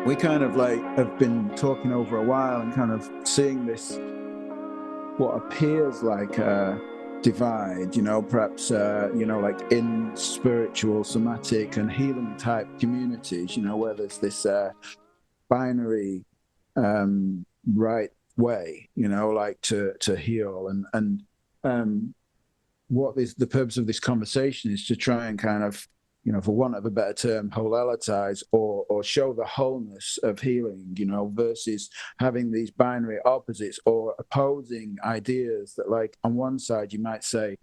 we kind of like have been talking over a while and kind of seeing this, what appears like a divide, perhaps, like in spiritual, somatic and healing type communities, where there's this binary right way, like to heal. And what is the purpose of this conversation is to try and kind of, for want of a better term, wholalitize or show the wholeness of healing, versus having these binary opposites or opposing ideas that, like, on one side, you might say,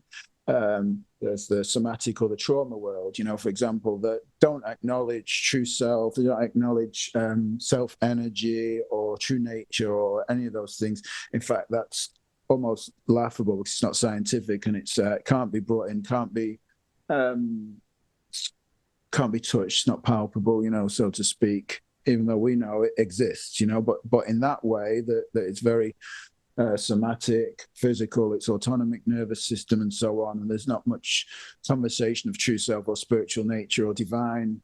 there's the somatic or the trauma world, for example, that don't acknowledge true self, they don't acknowledge self energy or true nature or any of those things. In fact, that's almost laughable because it's not scientific and it can't be brought in, can't be touched, not palpable, so to speak, even though we know it exists, but in that way that it's very somatic, physical, it's autonomic nervous system and so on. And there's not much conversation of true self or spiritual nature or divine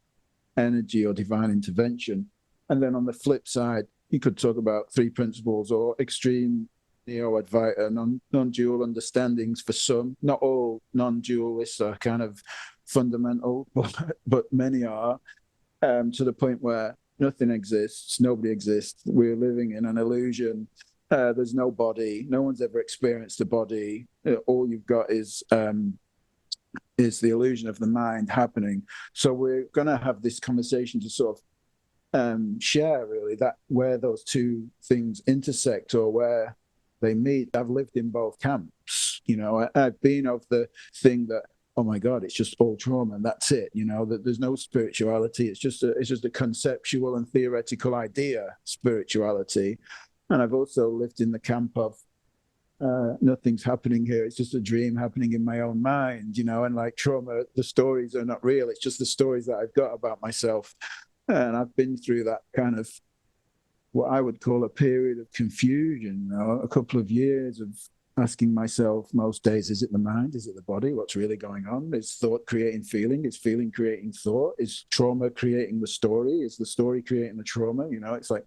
energy or divine intervention. And then on the flip side, you could talk about three principles or extreme neo-Advaita, non-dual understandings for some. Not all non-dualists are kind of fundamental, but many are, to the point where nothing exists, nobody exists, we're living in an illusion. There's no body, no one's ever experienced a body. All you've got is the illusion of the mind happening. So we're going to have this conversation to sort of share really that where those two things intersect or where they meet. I've lived in both camps. I've been of the thing that, oh my God, it's just all trauma and that's it. That there's no spirituality. It's just a conceptual and theoretical idea, spirituality. And I've also lived in the camp of nothing's happening here. It's just a dream happening in my own mind, and like trauma, the stories are not real. It's just the stories that I've got about myself. And I've been through that kind of what I would call a period of confusion, a couple of years of asking myself most days, is it the mind? Is it the body? What's really going on? Is thought creating feeling? Is feeling creating thought? Is trauma creating the story? Is the story creating the trauma? It's like,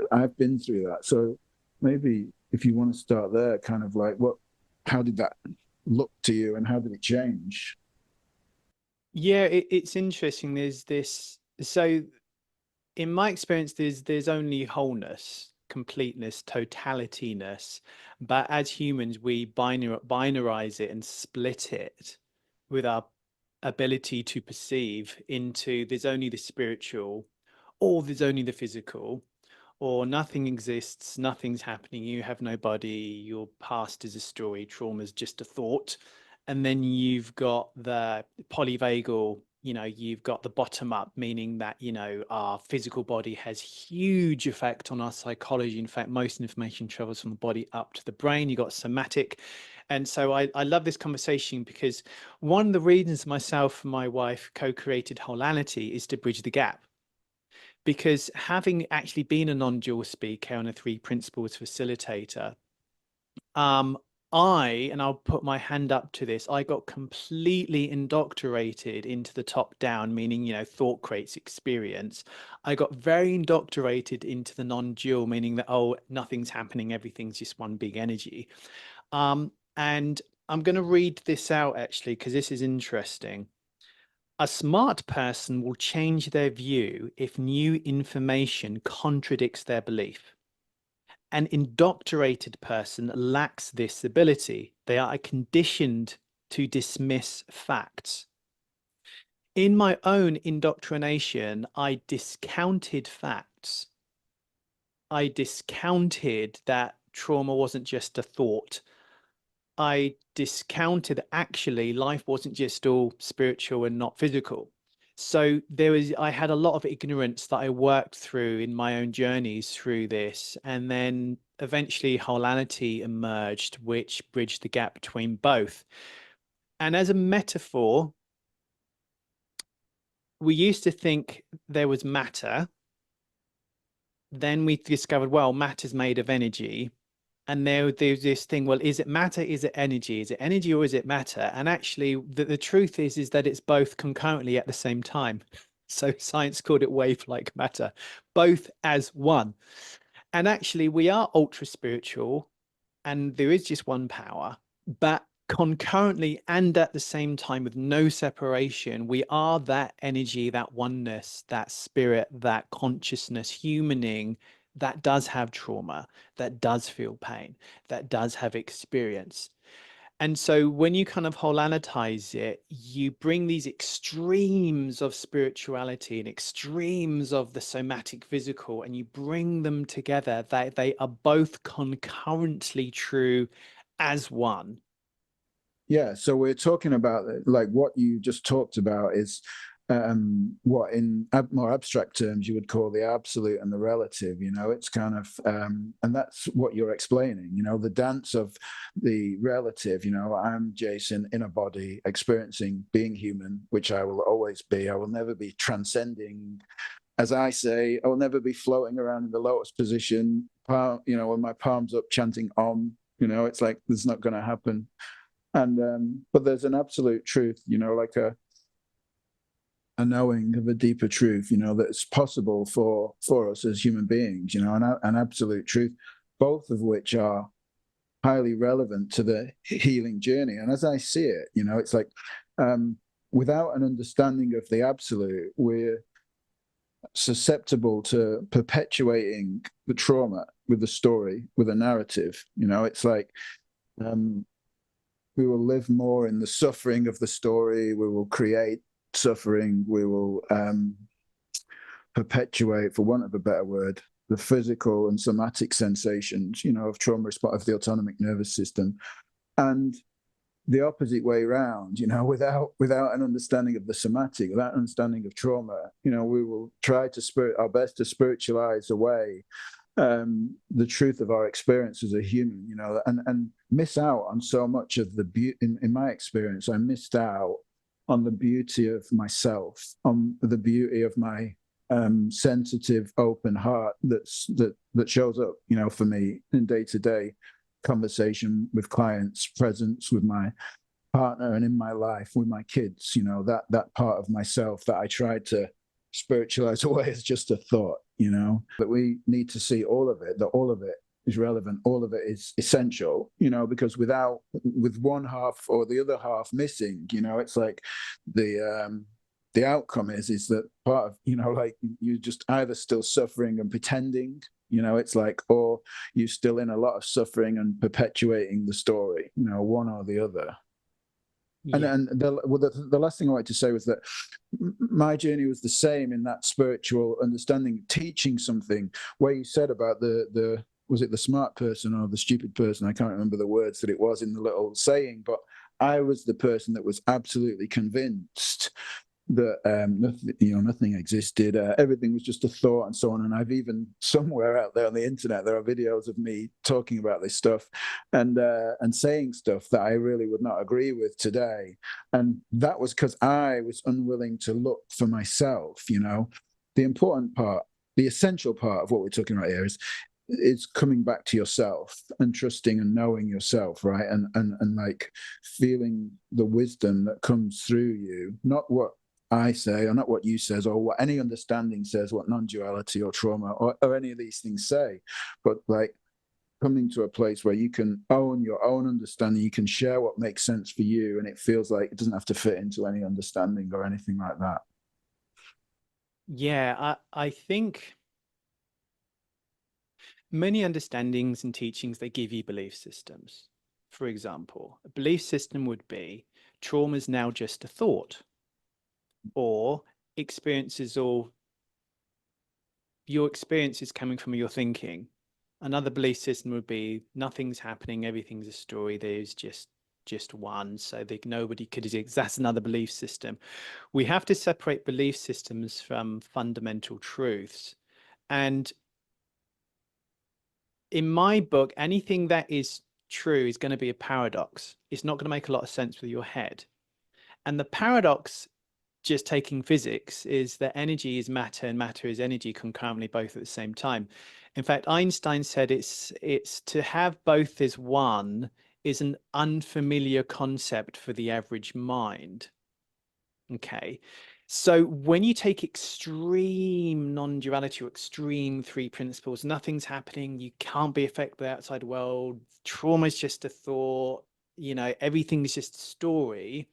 I've been through that. So maybe if you want to start there, kind of like how did that look to you and how did it change? Yeah, it's interesting. There's this, so in my experience, there's only wholeness, completeness, totalityness. But as humans, we binarize it and split it with our ability to perceive into there's only the spiritual or there's only the physical, or nothing exists, nothing's happening, you have no body, your past is a story, trauma is just a thought. And then you've got the polyvagal, you've got the bottom up, meaning that, our physical body has huge effect on our psychology. In fact, most information travels from the body up to the brain. You've got somatic. And so I love this conversation because one of the reasons myself and my wife co-created Wholality is to bridge the gap. Because having actually been a non-dual speaker and a three principles facilitator, and I'll put my hand up to this, I got completely indoctrinated into the top down, meaning, thought creates experience. I got very indoctrinated into the non-dual, meaning that, oh, nothing's happening, everything's just one big energy. And I'm going to read this out actually, because this is interesting. A smart person will change their view if new information contradicts their belief. An indoctrinated person lacks this ability. They are conditioned to dismiss facts. In my own indoctrination, I discounted facts. I discounted that trauma wasn't just a thought. I discounted actually life wasn't just all spiritual and not physical. So I had a lot of ignorance that I worked through in my own journeys through this. And then eventually Wholality emerged, which bridged the gap between both. And as a metaphor, we used to think there was matter. Then we discovered, well, matter is made of energy. And there's this thing, well, is it matter? Is it energy? Is it energy or is it matter? And actually, the truth is that it's both concurrently at the same time. So science called it wave-like matter, both as one. And actually, we are ultra spiritual, and there is just one power, but concurrently and at the same time, with no separation, we are that energy, that oneness, that spirit, that consciousness, humaning, that does have trauma, that does feel pain, that does have experience. And so when you kind of wholalitize it, you bring these extremes of spirituality and extremes of the somatic physical, and you bring them together. They are both concurrently true as one. Yeah, so we're talking about like what you just talked about is what in more abstract terms you would call the absolute and the relative. It's kind of and that's what you're explaining, the dance of the relative. I'm Jason in a body experiencing being human, which I will always be. I will never be transcending, as I say. I will never be floating around in the lotus position, with my palms up chanting om. It's like it's not going to happen. And but there's an absolute truth, like a knowing of a deeper truth, that's possible for us as human beings, an absolute truth, both of which are highly relevant to the healing journey. And as I see it, it's like without an understanding of the absolute, we're susceptible to perpetuating the trauma with the story, with a narrative. It's like we will live more in the suffering of the story. We will create suffering. We will perpetuate, for want of a better word, the physical and somatic sensations, of trauma response of the autonomic nervous system. And the opposite way around, without an understanding of the somatic, without understanding of trauma, we will try to our best to spiritualize away the truth of our experience as a human, and miss out on so much of the beauty. In my experience, I missed out on the beauty of myself, on the beauty of my sensitive, open heart that shows up, for me in day-to-day conversation with clients, presence with my partner, and in my life with my kids. That part of myself that I tried to spiritualize away as just a thought. That we need to see all of it, that all of it is relevant, all of it is essential, because with one half or the other half missing, it's like the outcome is that part of, like you're just either still suffering and pretending, it's like, or you're still in a lot of suffering and perpetuating the story, one or the other. Yeah. And the last thing I wanted to say was that my journey was the same in that spiritual understanding, teaching something, where you said about was it the smart person or the stupid person? I can't remember the words that it was in the little saying, but I was the person that was absolutely convinced that nothing existed, everything was just a thought, and so on. And I've even, somewhere out there on the internet, there are videos of me talking about this stuff and saying stuff that I really would not agree with today. And that was because I was unwilling to look for myself. The important part, the essential part of what we're talking about here is coming back to yourself and trusting and knowing yourself, right? And like feeling the wisdom that comes through you, not what I say, or not what you says, or what any understanding says, what non-duality or trauma or any of these things say, but like coming to a place where you can own your own understanding, you can share what makes sense for you, and it feels like it doesn't have to fit into any understanding or anything like that. Yeah, I think many understandings and teachings, they give you belief systems. For example, a belief system would be trauma is now just a thought, or experiences, or your experience is coming from your thinking. Another belief system would be nothing's happening, everything's a story, there's just one, so nobody could exist. That's another belief system. We have to separate belief systems from fundamental truths. And in my book, anything that is true is going to be a paradox. It's not going to make a lot of sense with your head. And the paradox, just taking physics, is that energy is matter and matter is energy concurrently, both at the same time. In fact, Einstein said it's to have both as one is an unfamiliar concept for the average mind. Okay. So when you take extreme non-duality or extreme three principles, nothing's happening, you can't be affected by the outside world, trauma is just a thought, everything is just a story.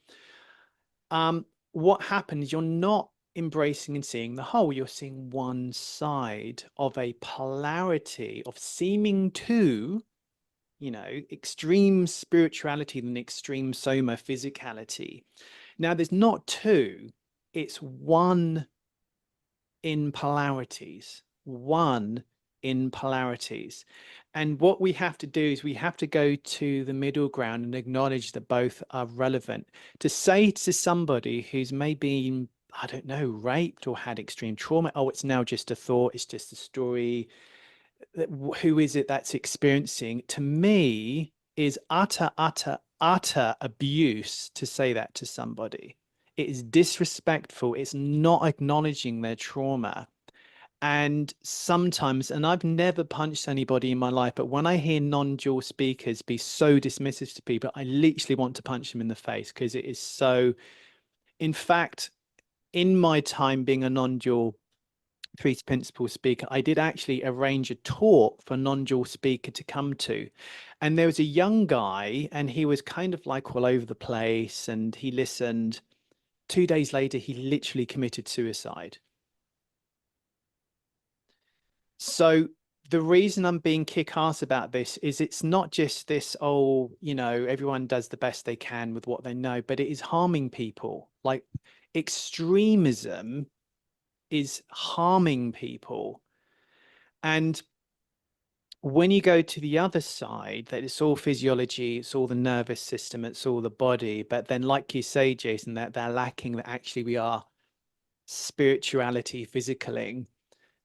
What happens, you're not embracing and seeing the whole, you're seeing one side of a polarity of seeming to, extreme spirituality than extreme Soma physicality. Now, there's not two, it's one in polarities, one in polarities. And what we have to do is we have to go to the middle ground and acknowledge that both are relevant. To say to somebody who's maybe, I don't know, raped or had extreme trauma, oh, it's now just a thought, it's just a story, who is it that's experiencing, to me is utter abuse to say that to somebody. It is disrespectful. It's not acknowledging their trauma. And sometimes, and I've never punched anybody in my life, but when I hear non-dual speakers be so dismissive to people, I literally want to punch them in the face, because it is so. In fact, in my time being a non-dual three principle speaker, I did actually arrange a talk for a non-dual speaker to come to. And there was a young guy, and he was kind of like all over the place, and he listened. 2 days later, he literally committed suicide. So the reason I'm being kick-ass about this is it's not just this, oh, everyone does the best they can with what they know, but it is harming people. Like, extremism is harming people. And when you go to the other side, that it's all physiology, it's all the nervous system, it's all the body, but then, like you say, Jason, that they're lacking that actually we are spirituality physicaling,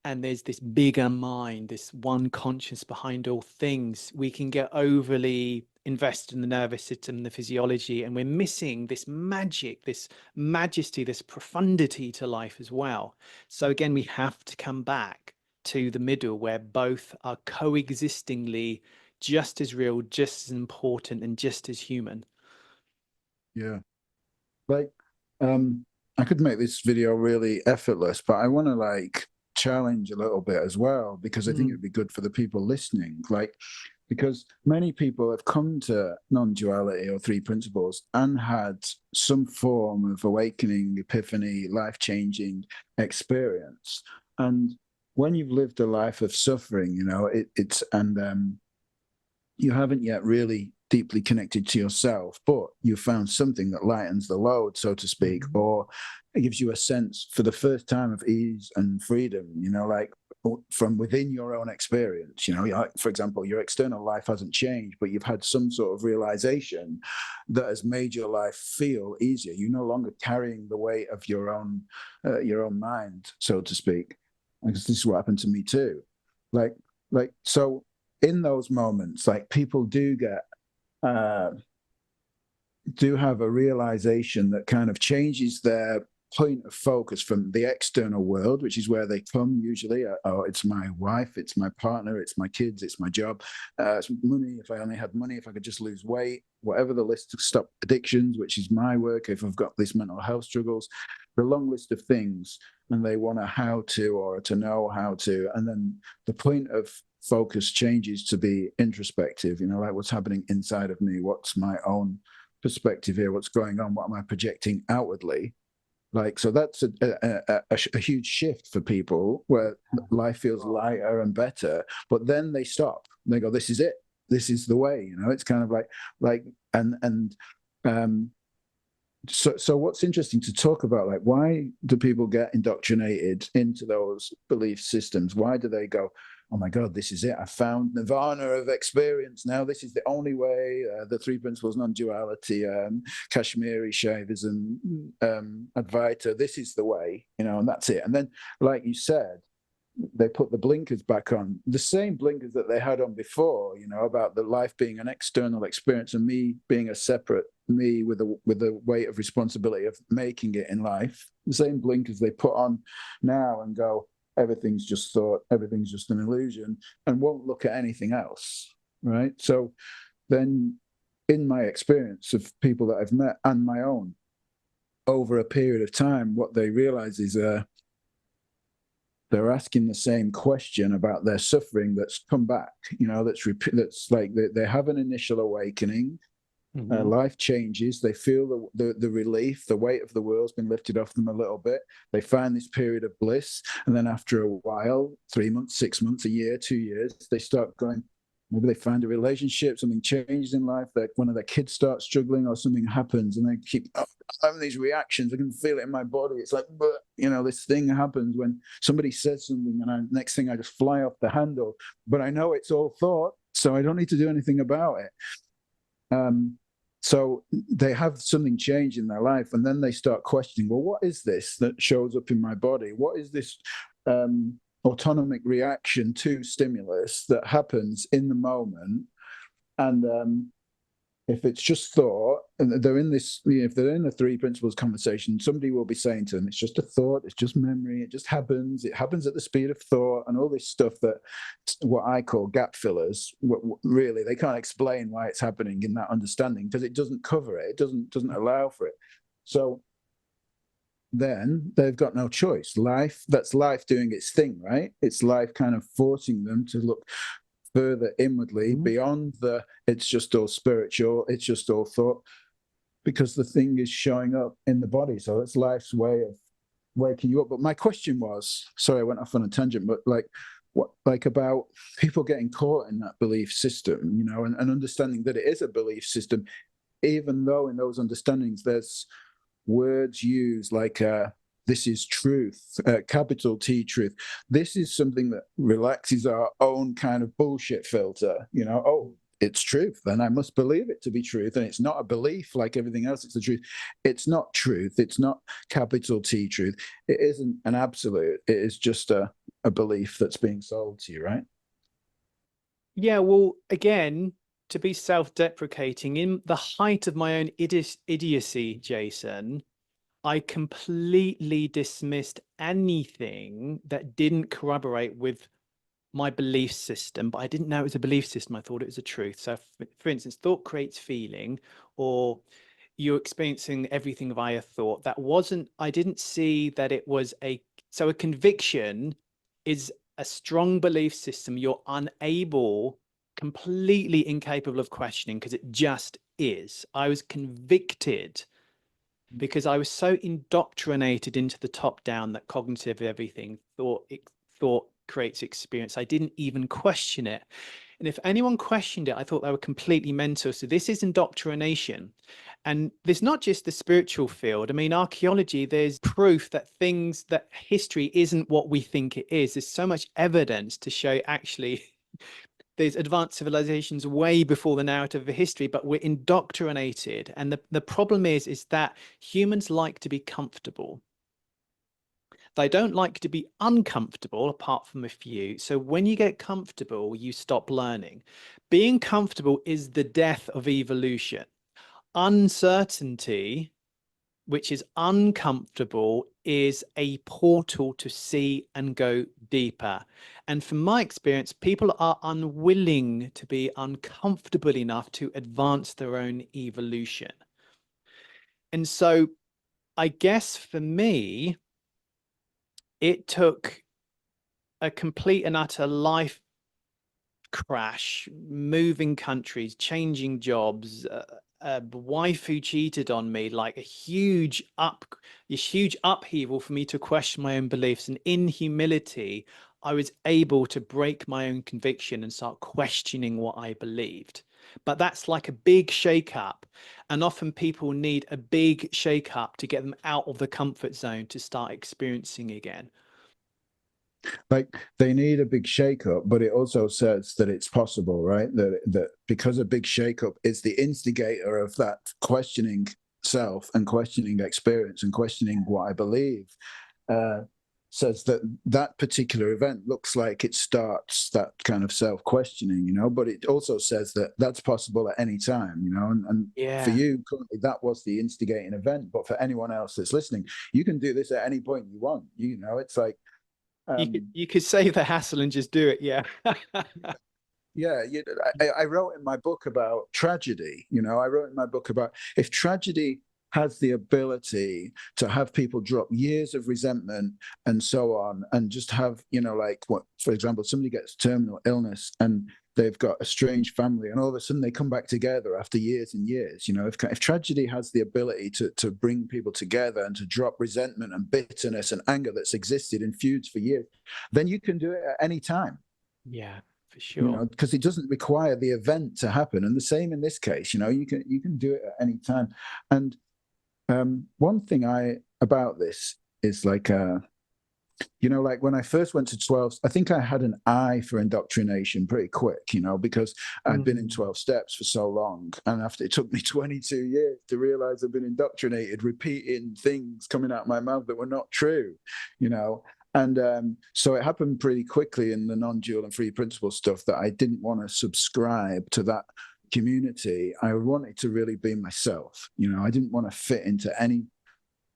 and there's this bigger mind, this one conscious behind all things. We can get overly invested in the nervous system, the physiology, and we're missing this magic, this majesty, this profundity to life as well. So again, we have to come back to the middle, where both are coexistingly just as real, just as important, and just as human. Yeah. Like, I could make this video really effortless, but I want to challenge a little bit as well, because I think it'd be good for the people listening. Because many people have come to non-duality or three principles and had some form of awakening, epiphany, life-changing experience. And when you've lived a life of suffering, you haven't yet really deeply connected to yourself, but you found something that lightens the load, so to speak, or it gives you a sense for the first time of ease and freedom, from within your own experience. For example, your external life hasn't changed, but you've had some sort of realization that has made your life feel easier. You're no longer carrying the weight of your own mind, so to speak. Because this is what happened to me too. So in those moments, people do have a realization that kind of changes their point of focus from the external world, which is where they come usually. Oh, it's my wife, it's my partner, it's my kids, it's my job, it's money. If I only had money, if I could just lose weight, whatever the list to stop addictions, which is my work. If I've got these mental health struggles, the long list of things, and they want a how to, or to know how to, and then the point of focus changes to be introspective, what's happening inside of me, what's my own perspective here, what's going on, what am I projecting outwardly. So that's a huge shift for people, where life feels lighter and better, but then they stop. They go, this is it. This is the way, it's kind of so what's interesting to talk about, why do people get indoctrinated into those belief systems? Why do they go, oh my God, this is it. I found nirvana of experience. Now this is the only way. The three principles, non-duality, Kashmiri Shaivism, Advaita, this is the way, and that's it. And then, like you said, they put the blinkers back on, the same blinkers that they had on before, about the life being an external experience and me being a separate me with the weight of responsibility of making it in life. The same blinkers they put on now and go, everything's just thought, everything's just an illusion, and won't look at anything else, right? So then, in my experience of people that I've met and my own, over a period of time, what they realize is they're asking the same question about their suffering that's come back, that's like they have an initial awakening. Life changes. They feel the relief, the weight of the world's been lifted off them a little bit. They find this period of bliss. And then after a while, 3 months, 6 months, a year, 2 years, they start going, maybe they find a relationship, something changed in life, that one of their kids starts struggling or something happens, and they keep having these reactions. I can feel it in my body. It's like, this thing happens when somebody says something, and next thing I just fly off the handle. But I know it's all thought, so I don't need to do anything about it. So they have something change in their life, and then they start questioning, well, what is this that shows up in my body? What is this autonomic reaction to stimulus that happens in the moment? And if it's just thought, and they're in this, if they're in a three principles conversation, somebody will be saying to them, it's just a thought, it's just memory, it just happens, it happens at the speed of thought, and all this stuff that what I call gap fillers. Really, they can't explain why it's happening in that understanding, because it doesn't cover it, it doesn't allow for it. So then they've got no choice. That's life doing its thing, right? It's life kind of forcing them to look further inwardly, beyond it's just all spiritual, it's just all thought, because the thing is showing up in the body. So it's life's way of waking you up. But my question was, sorry, I went off on a tangent, but about people getting caught in that belief system, and understanding that it is a belief system, even though in those understandings there's words used like this is truth, capital T truth. This is something that relaxes our own kind of bullshit filter. Oh, it's truth, then I must believe it to be truth. And it's not a belief like everything else, it's the truth. It's not truth. It's not capital T truth. It isn't an absolute. It is just a belief that's being sold to you, right? Yeah, well, again, to be self-deprecating, in the height of my own idiocy, Jason, I completely dismissed anything that didn't corroborate with my belief system, but I didn't know it was a belief system. I thought it was a truth. So for instance, thought creates feeling, or you're experiencing everything via thought. I didn't see that it was a conviction is a strong belief system you're completely incapable of questioning, because it just is. I was convicted because I was so indoctrinated into the top down that cognitive everything, thought creates experience. I didn't even question it. And if anyone questioned it, I thought they were completely mental. So this is indoctrination. And there's not just the spiritual field. I mean, archaeology, there's proof that history isn't what we think it is. There's so much evidence to show actually there's advanced civilizations way before the narrative of history, but we're indoctrinated. And the problem is that humans like to be comfortable. They don't like to be uncomfortable, apart from a few. So when you get comfortable, you stop learning. Being comfortable is the death of evolution. Uncertainty, which is uncomfortable, is a portal to see and go deeper. And from my experience, people are unwilling to be uncomfortable enough to advance their own evolution. And so I guess for me, it took a complete and utter life crash, moving countries, changing jobs, a wife who cheated on me, like a huge upheaval for me to question my own beliefs. And in humility, I was able to break my own conviction and start questioning what I believed. But that's like a big shakeup. And often people need a big shakeup to get them out of the comfort zone to start experiencing again. Like, they need a big shakeup, but it also says that it's possible, right? That because a big shakeup is the instigator of that questioning self and questioning experience and questioning what I believe, says that particular event looks like it starts that kind of self-questioning, but it also says that that's possible at any time, and Yeah. For you currently that was the instigating event, but for anyone else that's listening, you can do this at any point you want. It's like, you could save the hassle and just do it. Yeah. yeah. I wrote in my book about tragedy. I wrote in my book about if tragedy has the ability to have people drop years of resentment and so on, and just have, you know, like, what, for example, somebody gets terminal illness and they've got a strange family, and all of a sudden they come back together after years and years. You know, if tragedy has the ability to bring people together and to drop resentment and bitterness and anger that's existed in feuds for years, then you can do it at any time. Yeah, for You sure. know, because it doesn't require the event to happen. And the same in this case. You know, you can do it at any time. And one thing about this is like, you know, like when I first went to 12, I think I had an eye for indoctrination pretty quick, you know, because I'd been in 12 steps for so long. And after it took me 22 years to realize I've been indoctrinated, repeating things coming out of my mouth that were not true, you know. And so it happened pretty quickly in the non-dual and free principle stuff that I didn't want to subscribe to that community. I wanted to really be myself. You know, I didn't want to fit into any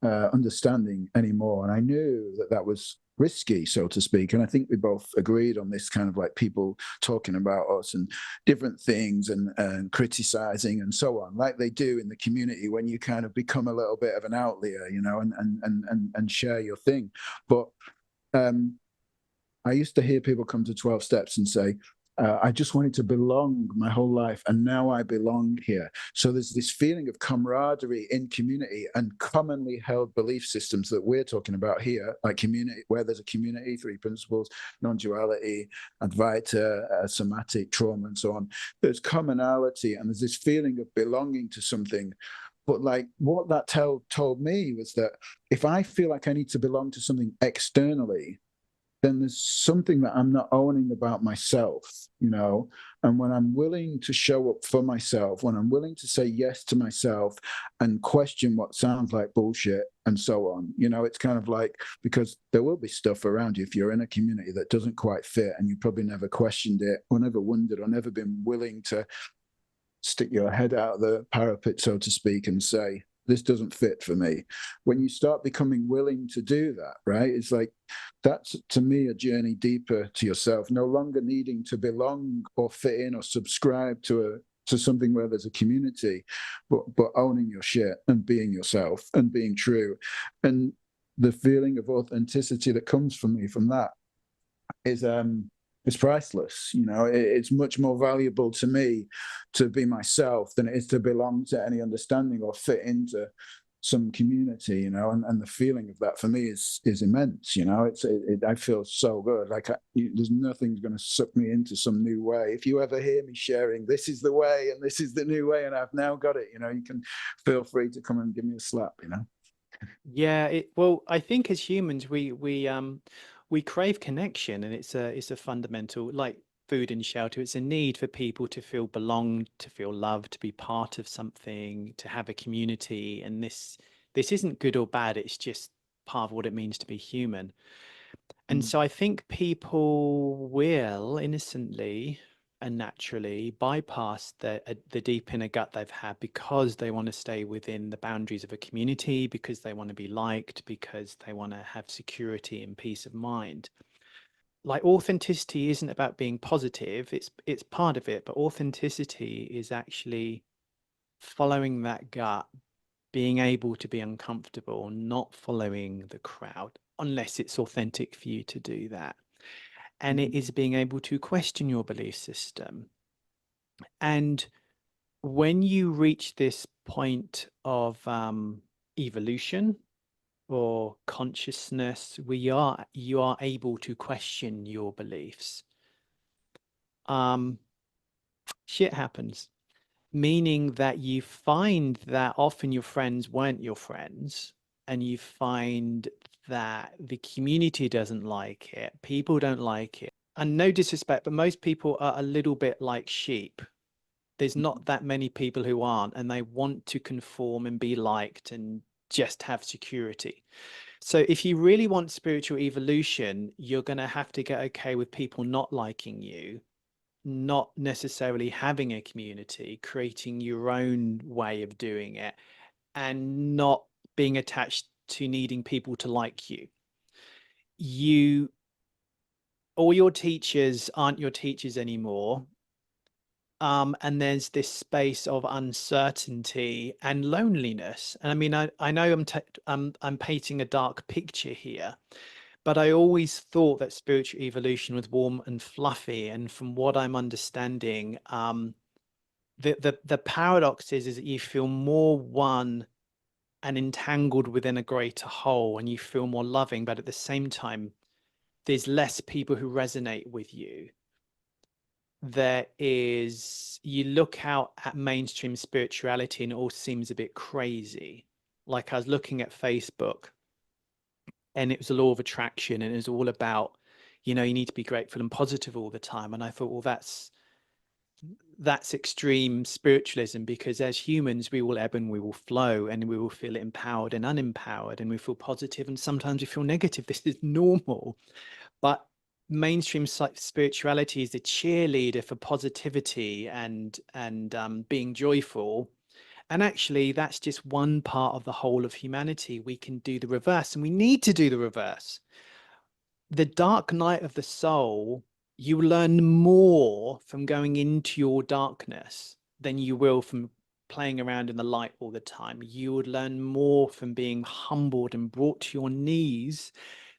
understanding anymore. And I knew that that was risky, so to speak. And I think we both agreed on this, kind of like people talking about us and different things and criticizing and so on, like they do in the community when you kind of become a little bit of an outlier, you know, and share your thing. But I used to hear people come to 12 steps and say, I just wanted to belong my whole life, and now I belong here. So there's this feeling of camaraderie in community and commonly held belief systems that we're talking about here, like community, where there's a community, three principles, non-duality, Advaita, somatic, trauma, and so on. There's commonality, and there's this feeling of belonging to something. But like what that told me was that if I feel like I need to belong to something externally, then there's something that I'm not owning about myself, you know? And when I'm willing to show up for myself, when I'm willing to say yes to myself and question what sounds like bullshit and so on, you know, it's kind of like, because there will be stuff around you if you're in a community that doesn't quite fit and you probably never questioned it or never wondered or never been willing to stick your head out of the parapet, so to speak, and say, this doesn't fit for me. When you start becoming willing to do that, right? It's like, that's to me a journey deeper to yourself, no longer needing to belong or fit in or subscribe to something where there's a community, but owning your shit and being yourself and being true. And the feeling of authenticity that comes from me from that is it's priceless. You know, it's much more valuable to me to be myself than it is to belong to any understanding or fit into some community, you know, and the feeling of that for me is immense. You know, I feel so good. Like there's nothing's going to suck me into some new way. If you ever hear me sharing, this is the way and this is the new way, and I've now got it, you know, you can feel free to come and give me a slap, you know. Yeah, well, I think as humans, we crave connection, and it's a fundamental, like food and shelter. It's a need for people to feel belonged, to feel loved, to be part of something, to have a community. And this isn't good or bad. It's just part of what it means to be human. And so I think people will innocently and naturally bypass the deep inner gut they've had because they want to stay within the boundaries of a community, because they want to be liked, because they want to have security and peace of mind. Like authenticity isn't about being positive, it's part of it, but authenticity is actually following that gut, being able to be uncomfortable, not following the crowd, unless it's authentic for you to do that. And it is being able to question your belief system. And when you reach this point of evolution or consciousness, you are able to question your beliefs. Shit happens, meaning that you find that often your friends weren't your friends, and you find that the community doesn't like it, people don't like it. And no disrespect, but most people are a little bit like sheep. There's not that many people who aren't, and they want to conform and be liked and just have security. So if you really want spiritual evolution, you're going to have to get okay with people not liking you, not necessarily having a community, creating your own way of doing it, and not being attached to needing people to like you. All your teachers aren't your teachers anymore. And there's this space of uncertainty and loneliness. And I mean, I know I'm painting a dark picture here, but I always thought that spiritual evolution was warm and fluffy. And from what I'm understanding, the paradox is that you feel more one and entangled within a greater whole, and you feel more loving, but at the same time, there's less people who resonate with you. You look out at mainstream spirituality and it all seems a bit crazy. Like I was looking at Facebook and it was a law of attraction and it was all about, you need to be grateful and positive all the time. And I thought, well, that's extreme spiritualism, because as humans, we will ebb and we will flow, and we will feel empowered and unempowered, and we feel positive and sometimes we feel negative. This is normal. But mainstream spirituality is the cheerleader for positivity and being joyful. And actually, that's just one part of the whole of humanity. We can do the reverse, and we need to do the reverse. The dark night of the soul, you learn more from going into your darkness than you will from playing around in the light all the time. You would learn more from being humbled and brought to your knees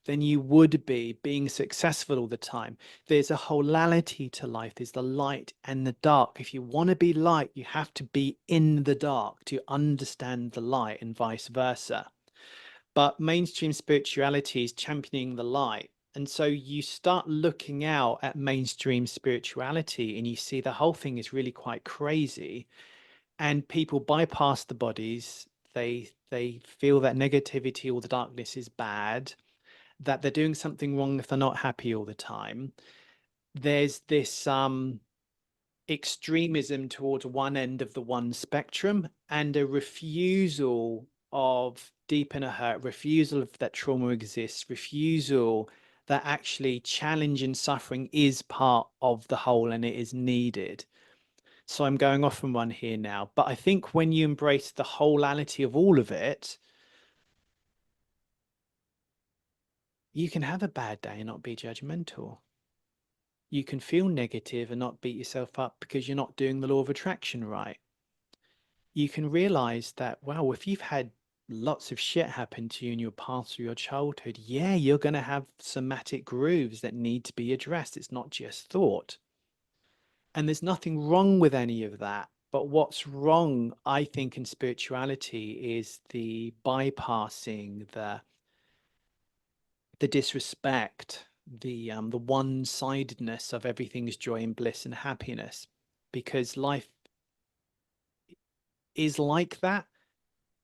than you would be being successful all the time. There's a wholality to life. There's the light and the dark. If you want to be light, you have to be in the dark to understand the light, and vice versa. But mainstream spirituality is championing the light. And so you start looking out at mainstream spirituality and you see the whole thing is really quite crazy. And people bypass the bodies. They feel that negativity or the darkness is bad, that they're doing something wrong if they're not happy all the time. There's this extremism towards one end of the one spectrum, and a refusal of deep inner hurt, refusal of that trauma exists, refusal that actually challenge and suffering is part of the whole and it is needed. So I'm going off on one here now, but I think when you embrace the wholeality of all of it, you can have a bad day and not be judgmental. You can feel negative and not beat yourself up because you're not doing the law of attraction right. You can realize that, wow, if you've had lots of shit happen to you in your past or your childhood, yeah, you're going to have somatic grooves that need to be addressed. It's not just thought. And there's nothing wrong with any of that. But what's wrong, I think, in spirituality is the bypassing, the disrespect, the one-sidedness of everything's joy and bliss and happiness, because life is like that.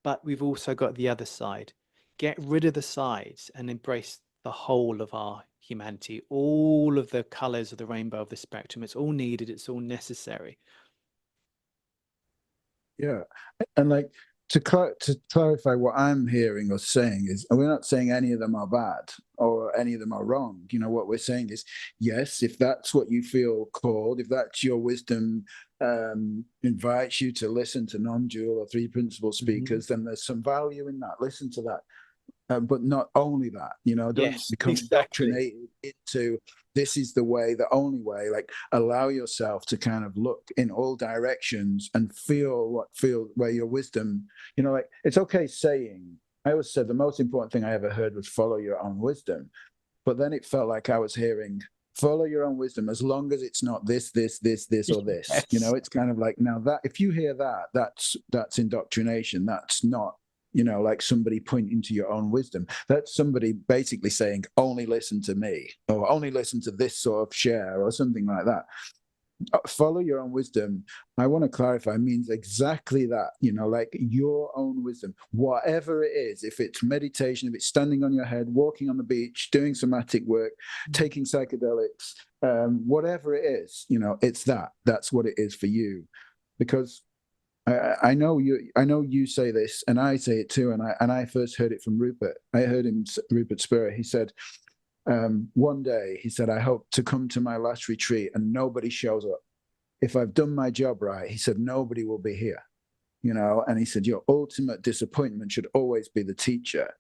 But we've also got the other side. Get rid of the sides and embrace the whole of our humanity, all of the colors of the rainbow of the spectrum. It's all needed. It's all necessary. Yeah. And like to clarify what I'm hearing or saying is, and we're not saying any of them are bad or any of them are wrong. What we're saying is, yes, if that's what you feel called, if that's your wisdom invites you to listen to non-dual or three principle speakers, then there's some value in that. Listen to that. But not only that, don't Yes, become exactly. indoctrinated into this is the way, the only way. Like, allow yourself to kind of look in all directions and feel where your wisdom, like it's okay saying, I always said the most important thing I ever heard was follow your own wisdom. But then it felt like I was hearing follow your own wisdom as long as it's not this, or this. Yes. It's kind of like, now that if you hear that's indoctrination. That's not like somebody pointing to your own wisdom. That's somebody basically saying, only listen to me, or only listen to this sort of share, or something like that. Follow your own wisdom, I want to clarify, means exactly that, like your own wisdom, whatever it is. If it's meditation, if it's standing on your head, walking on the beach, doing somatic work, taking psychedelics, whatever it is, it's that's what it is for you. Because I know you say this, and I say it too. And I first heard it from Rupert. I heard him, Rupert Spurrier. He said, one day, he said, I hope to come to my last retreat and nobody shows up. If I've done my job right, he said, nobody will be here. And he said, your ultimate disappointment should always be the teacher.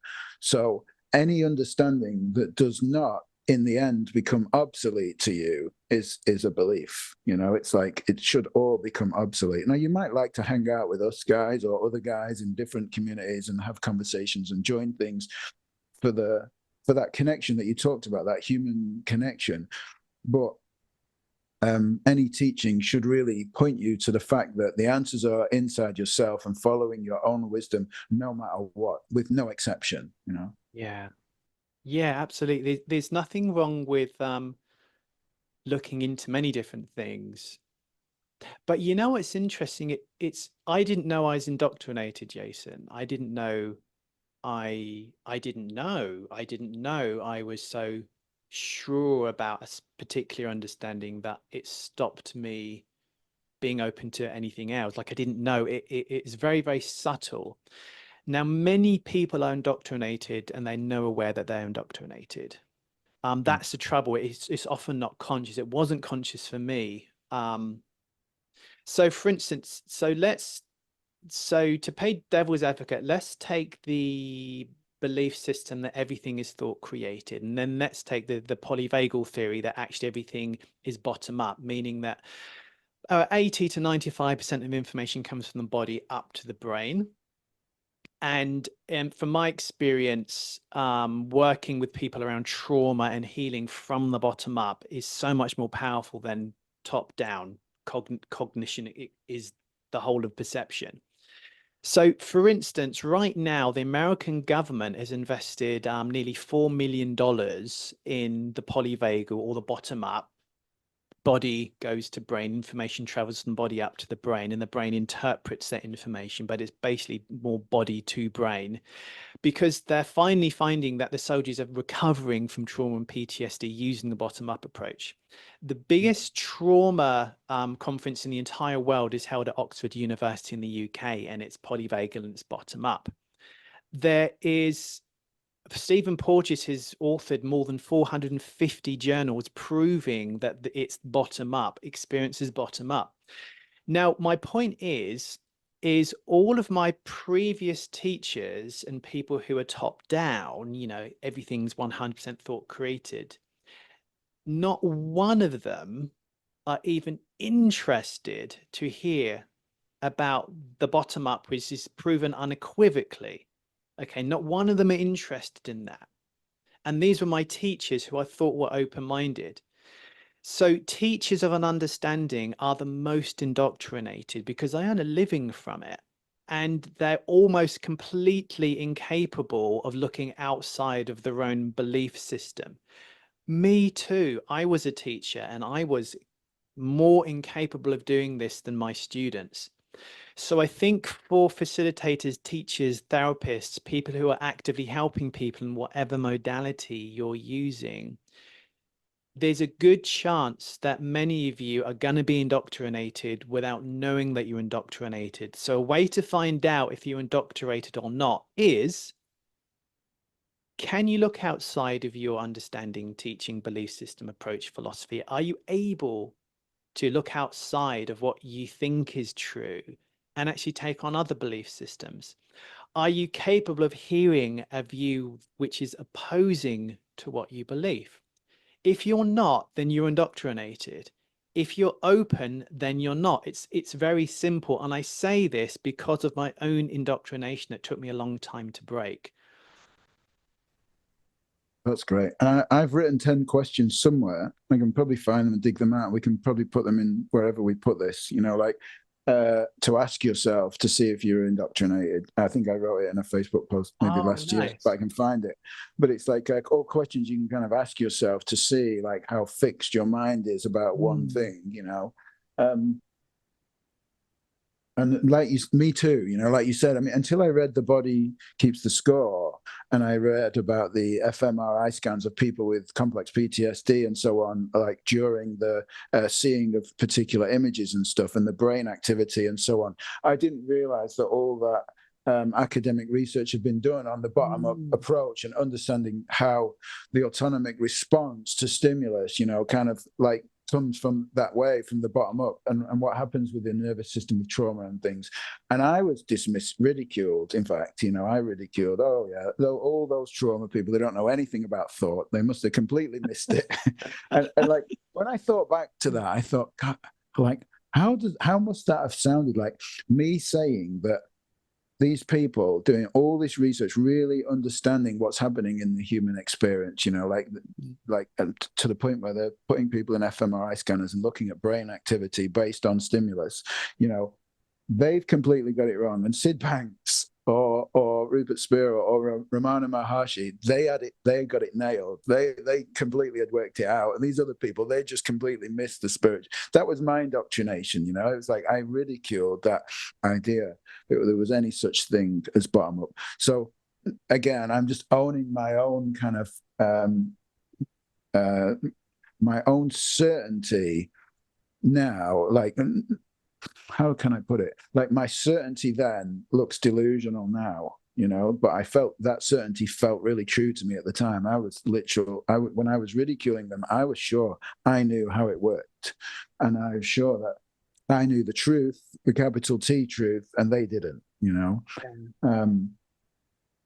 So any understanding that does not in the end become obsolete to you is a belief. It's like it should all become obsolete. Now, you might like to hang out with us guys or other guys in different communities and have conversations and join things for that connection that you talked about, that human connection. But any teaching should really point you to the fact that the answers are inside yourself and following your own wisdom, no matter what, with no exception. Yeah, absolutely. There's nothing wrong with looking into many different things. But what's interesting? I didn't know I was indoctrinated, Jason. I didn't know I didn't know I was so sure about a particular understanding that it stopped me being open to anything else. Like, I didn't know it's very, very subtle. Now, many people are indoctrinated and they're not aware that they're indoctrinated. That's the trouble. It's often not conscious. It wasn't conscious for me. So for instance, to play devil's advocate, let's take the belief system that everything is thought created, and then let's take the polyvagal theory that actually everything is bottom up, meaning that 80 to 95% of information comes from the body up to the brain. And from my experience, working with people around trauma and healing from the bottom up is so much more powerful than top down. Cognition is the whole of perception. So, for instance, right now, the American government has invested nearly $4 million in the polyvagal, or the bottom up. Body goes to brain, information travels from the body up to the brain, and the brain interprets that information, but it's basically more body to brain, because they're finally finding that the soldiers are recovering from trauma and PTSD using the bottom up approach. The biggest trauma conference in the entire world is held at Oxford University in the UK, and it's polyvagal and it's bottom up. Stephen Porges has authored more than 450 journals proving that it's bottom up, experiences bottom up. Now, my point is all of my previous teachers and people who are top down, everything's 100% thought created, not one of them are even interested to hear about the bottom up, which is proven unequivocally. Okay, not one of them are interested in that. And these were my teachers who I thought were open-minded. So teachers of an understanding are the most indoctrinated because they earn a living from it. And they're almost completely incapable of looking outside of their own belief system. Me too. I was a teacher and I was more incapable of doing this than my students. So I think for facilitators, teachers, therapists, people who are actively helping people in whatever modality you're using, there's a good chance that many of you are going to be indoctrinated without knowing that you're indoctrinated. So a way to find out if you're indoctrinated or not is, can you look outside of your understanding, teaching, belief system, approach, philosophy? Are you able to look outside of what you think is true and actually take on other belief systems? Are you capable of hearing a view which is opposing to what you believe? If you're not, then you're indoctrinated. If you're open, then you're not. It's very simple. And I say this because of my own indoctrination that took me a long time to break. That's great. I've written 10 questions somewhere. I can probably find them and dig them out. We can probably put them in wherever we put this, to ask yourself to see if you're indoctrinated. I think I wrote it in a Facebook post maybe last year, but I can find it. But it's like all questions you can kind of ask yourself to see like how fixed your mind is about one thing, and me too, like you said, I mean, until I read The Body Keeps the Score and I read about the fMRI scans of people with complex PTSD and so on, like during the seeing of particular images and stuff and the brain activity and so on, I didn't realize that all that academic research had been done on the bottom-up approach and understanding how the autonomic response to stimulus, kind of like comes from that way, from the bottom up, and what happens with the nervous system with trauma and things. And I was dismissed, ridiculed. In fact, I ridiculed, oh yeah, all those trauma people, they don't know anything about thought. They must have completely missed it. and like, when I thought back to that, I thought, God, like, how must that have sounded like me saying that these people doing all this research, really understanding what's happening in the human experience, like to the point where they're putting people in fMRI scanners and looking at brain activity based on stimulus, they've completely got it wrong. And Sid Banks or Rupert Spira or Ramana Maharshi, they got it nailed. They completely had worked it out. And these other people, they just completely missed the spirit. That was my indoctrination, It was like I ridiculed that idea that there was any such thing as bottom up. So again, I'm just owning my own kind of my own certainty now, like, how can I put it? Like, my certainty then looks delusional now, but I felt that certainty felt really true to me at the time. I was when I was ridiculing them, I was sure I knew how it worked. And I was sure that I knew the truth, the capital T truth, and they didn't,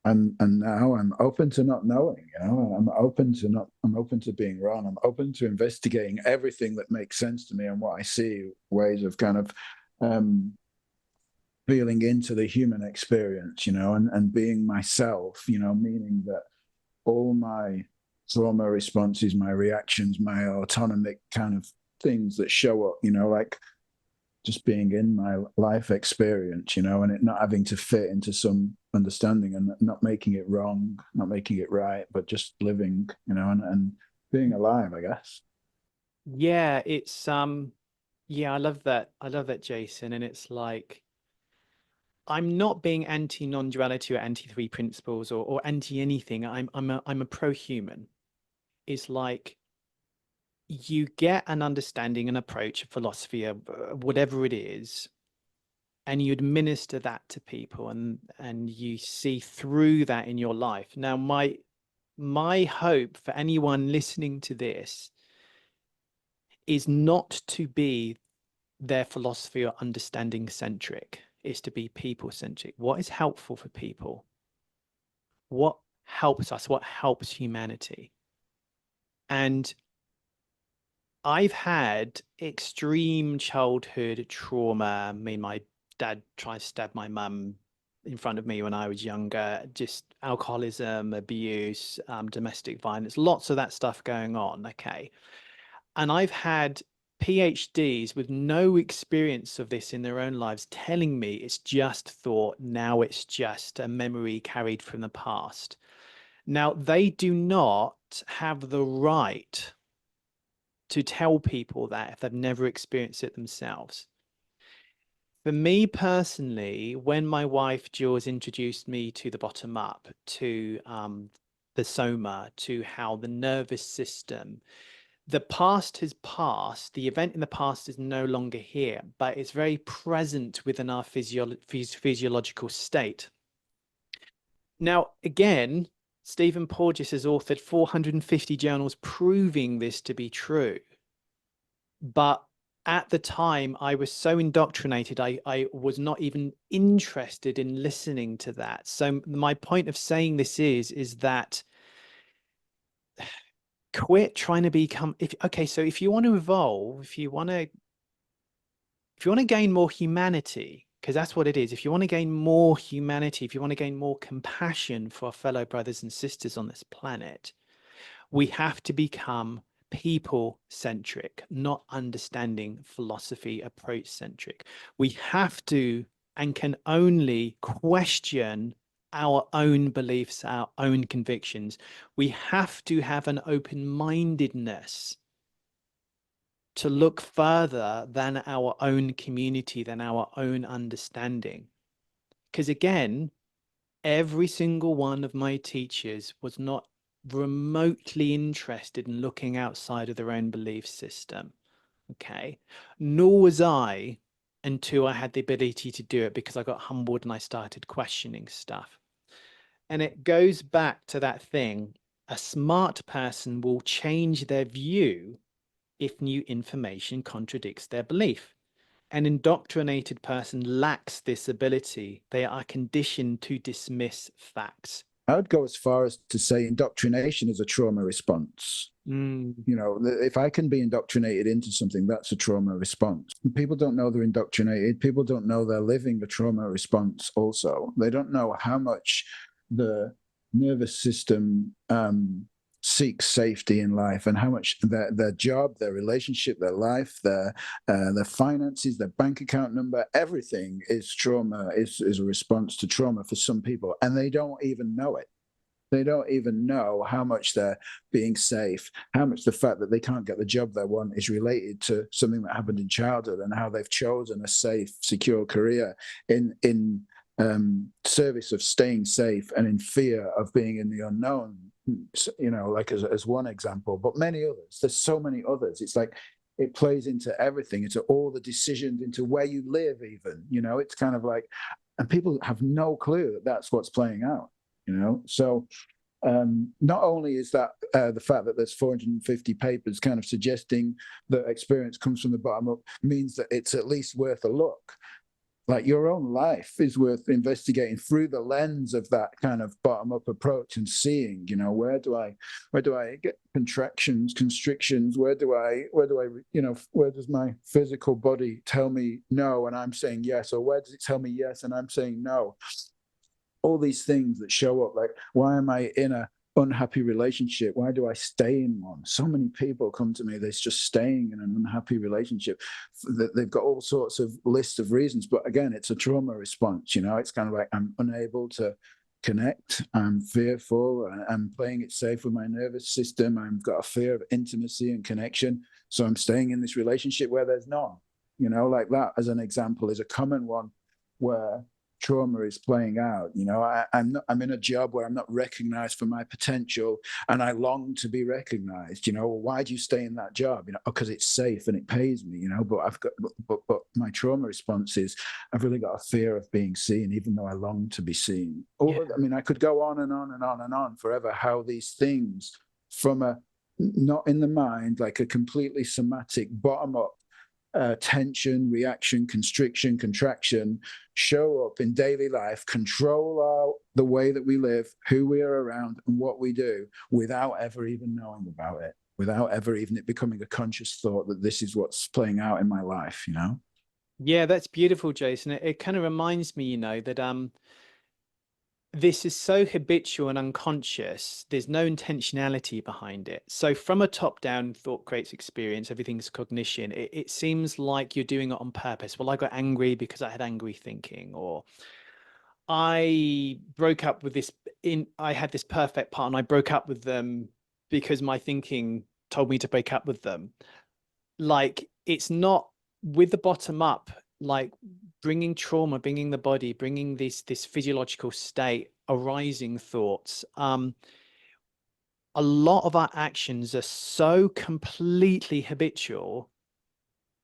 and now I'm open to not knowing, I'm open to being wrong. I'm open to investigating everything that makes sense to me and what I see, ways of kind of feeling into the human experience, and being myself, meaning that all my trauma responses, my reactions, my autonomic kind of things that show up, like just being in my life experience, and it not having to fit into some understanding, and not making it wrong, not making it right, but just living, and being alive, I guess. Yeah, it's yeah, I love that, Jason. And it's like, I'm not being anti non-duality or anti three principles or anti anything. I'm a pro-human. It's like, you get an understanding, an approach, a philosophy, whatever it is, and you administer that to people, and you see through that in your life. Now, my hope for anyone listening to this is not to be their philosophy or understanding centric. Is to be people centric. What is helpful for people? What helps us? What helps humanity? And I've had extreme childhood trauma. I mean, my dad tried to stab my mum in front of me when I was younger. Just alcoholism, abuse, domestic violence, lots of that stuff going on. Okay. And I've had PhDs with no experience of this in their own lives telling me it's just thought. Now it's just a memory carried from the past. Now, they do not have the right to tell people that if they've never experienced it themselves. For me personally, when my wife Jules introduced me to the bottom up, to the Soma, to how the nervous system, the past has passed, the event in the past is no longer here, but it's very present within our physiological state. Now, again, Stephen Porges has authored 450 journals proving this to be true. But at the time, I was so indoctrinated, I was not even interested in listening to that. So my point of saying this is that quit trying to become, so if you want to evolve, if you want to gain more humanity, because that's what it is. If you want to gain more humanity, if you want to gain more compassion for our fellow brothers and sisters on this planet, we have to become people centric, not understanding philosophy approach centric. We have to and can only question our own beliefs, our own convictions. We have to have an open-mindedness to look further than our own community, than our own understanding. Because again, every single one of my teachers was not remotely interested in looking outside of their own belief system. Okay. Nor was I, until I had the ability to do it, because I got humbled and I started questioning stuff. And it goes back to that thing. A smart person will change their view if new information contradicts their belief. An indoctrinated person lacks this ability. They are conditioned to dismiss facts. I would go as far as to say indoctrination is a trauma response. Mm. You know, if I can be indoctrinated into something, that's a trauma response. People don't know they're indoctrinated. People don't know they're living a trauma response also. They don't know how much the nervous system seeks safety in life, and how much their job, their relationship, their life, their finances, their bank account number, everything is trauma, is a response to trauma for some people, and they don't even know it. They don't even know how much they're being safe, how much the fact that they can't get the job they want is related to something that happened in childhood, and how they've chosen a safe, secure career in service of staying safe and in fear of being in the unknown. You know, like as one example, but many others. There's so many others. It's like it plays into everything, into all the decisions, into where you live even. You know, it's kind of like, and people have no clue that that's what's playing out. You know, so not only is that the fact that there's 450 papers kind of suggesting that experience comes from the bottom up means that it's at least worth a look. Like your own life is worth investigating through the lens of that kind of bottom up approach and seeing, you know, where do I get contractions, constrictions? Where do I, you know, where does my physical body tell me no and I'm saying yes? Or where does it tell me yes and I'm saying no? All these things that show up, like, why am I in a unhappy relationship? Why do I stay in one? So many people come to me, they're just staying in an unhappy relationship. They've got all sorts of lists of reasons, but again, it's a trauma response. You know, it's kind of like, I'm unable to connect, I'm fearful, I'm playing it safe with my nervous system, I've got a fear of intimacy and connection, so I'm staying in this relationship where there's none. You know, like that as an example is a common one where trauma is playing out. You know, I'm in a job where I'm not recognized for my potential and I long to be recognized. You know, well, why do you stay in that job? You know, because it's safe and it pays me, you know, but my trauma response is I've really got a fear of being seen, even though I long to be seen. Or, I mean, I could go on and on and on and on forever, how these things from a, not in the mind, like a completely somatic bottom up tension, reaction, constriction, contraction, show up in daily life, control the way that we live, who we are around, and what we do without ever even knowing about it, without ever even it becoming a conscious thought that this is what's playing out in my life, you know? Yeah, that's beautiful, Jason. It kind of reminds me, you know, that this is so habitual and unconscious. There's no intentionality behind it. So from a top-down thought creates experience, everything's cognition. It seems like you're doing it on purpose. Well, I got angry because I had angry thinking, or I broke up with I had this perfect partner. I broke up with them because my thinking told me to break up with them. Like, it's not with the bottom up, like bringing trauma, bringing the body, bringing this physiological state, arising thoughts. A lot of our actions are so completely habitual,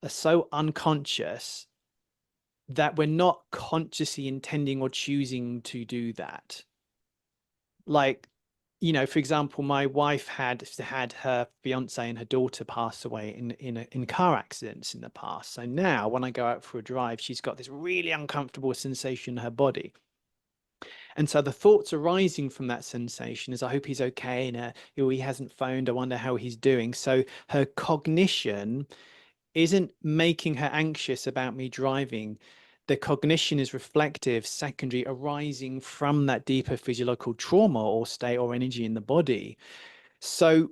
are so unconscious, that we're not consciously intending or choosing to do that. Like, you know, for example, my wife had her fiance and her daughter pass away in car accidents in the past. So now when I go out for a drive, she's got this really uncomfortable sensation in her body. And so the thoughts arising from that sensation is, I hope he's okay, and he hasn't phoned, I wonder how he's doing. So her cognition isn't making her anxious about me driving. The cognition is reflective, secondary, arising from that deeper physiological trauma or state or energy in the body. So,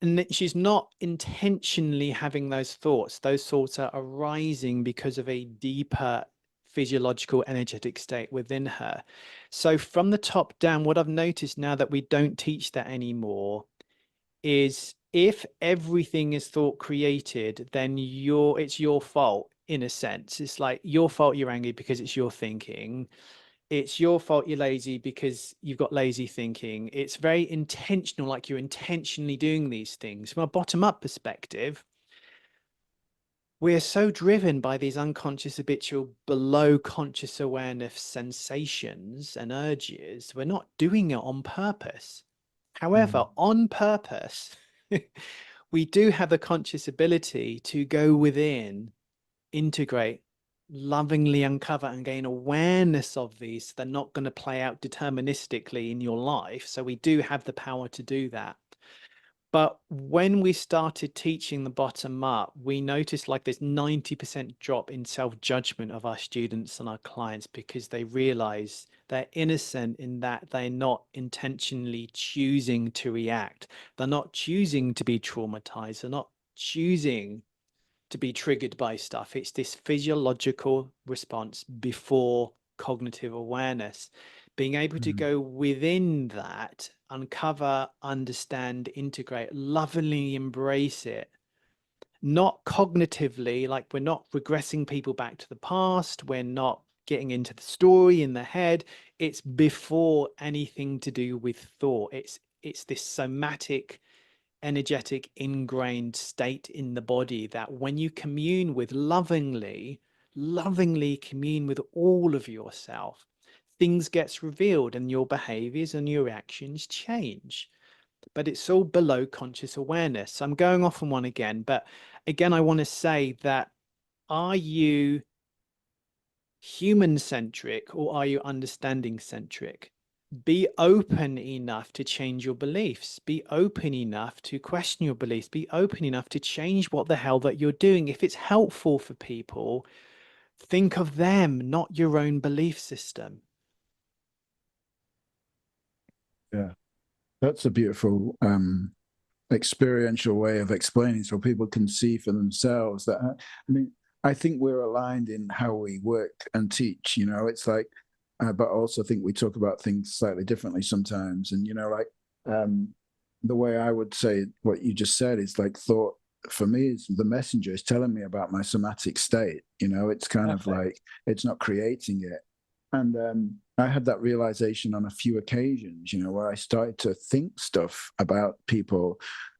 and she's not intentionally having those thoughts. Those thoughts are arising because of a deeper physiological energetic state within her. So from the top down, what I've noticed now that we don't teach that anymore is, if everything is thought created, then it's your fault. In a sense, it's like your fault you're angry because it's your thinking. It's your fault you're lazy because you've got lazy thinking. It's very intentional, like you're intentionally doing these things. From a bottom-up perspective, we're so driven by these unconscious, habitual, below conscious awareness sensations and urges. We're not doing it on purpose. However, on purpose, we do have the conscious ability to go within, integrate, lovingly uncover and gain awareness of these. They're not going to play out deterministically in your life. So we do have the power to do that. But when we started teaching the bottom up, we noticed like this 90% drop in self-judgment of our students and our clients, because they realize they're innocent in that they're not intentionally choosing to react. They're not choosing to be traumatized. They're not choosing to be triggered by stuff. It's this physiological response before cognitive awareness. Being able to go within that, uncover, understand, integrate, lovingly embrace it, not cognitively, like we're not regressing people back to the past, we're not getting into the story in the head. It's before anything to do with thought. It's this somatic, energetic, ingrained state in the body that when you commune with lovingly commune with all of yourself, things gets revealed and your behaviors and your actions change. But it's all below conscious awareness. So I'm going off on one again, but again, I want to say that, are you human centric or are you understanding centric? Be open enough to change your beliefs. Be open enough to question your beliefs. Be open enough to change what the hell that you're doing. If it's helpful for people, think of them, not your own belief system. Yeah, that's a beautiful experiential way of explaining, so people can see for themselves that, I mean, I think we're aligned in how we work and teach, you know, it's like, but also think we talk about things slightly differently sometimes. And, you know, like the way I would say what you just said is like, thought for me is the messenger is telling me about my somatic state, you know, it's kind of like, it's not creating it. And I had that realization on a few occasions, you know, where I started to think stuff about people.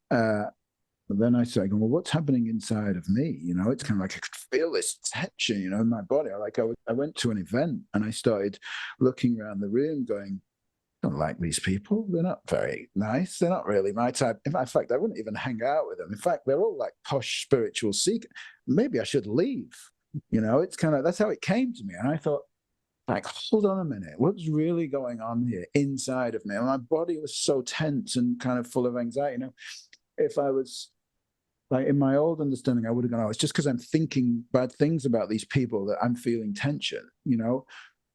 But then I started going, well, what's happening inside of me? You know, it's kind of like I could feel this tension, you know, in my body. I went to an event and I started looking around the room going, I don't like these people. They're not very nice. They're not really my type. In fact, I wouldn't even hang out with them. In fact, they're all like posh spiritual seekers. Maybe I should leave. You know, it's kind of, that's how it came to me. And I thought, like, hold on a minute, what's really going on here inside of me? And my body was so tense and kind of full of anxiety. You know, if I was like in my old understanding, I would have gone, oh, it's just because I'm thinking bad things about these people that I'm feeling tension, you know?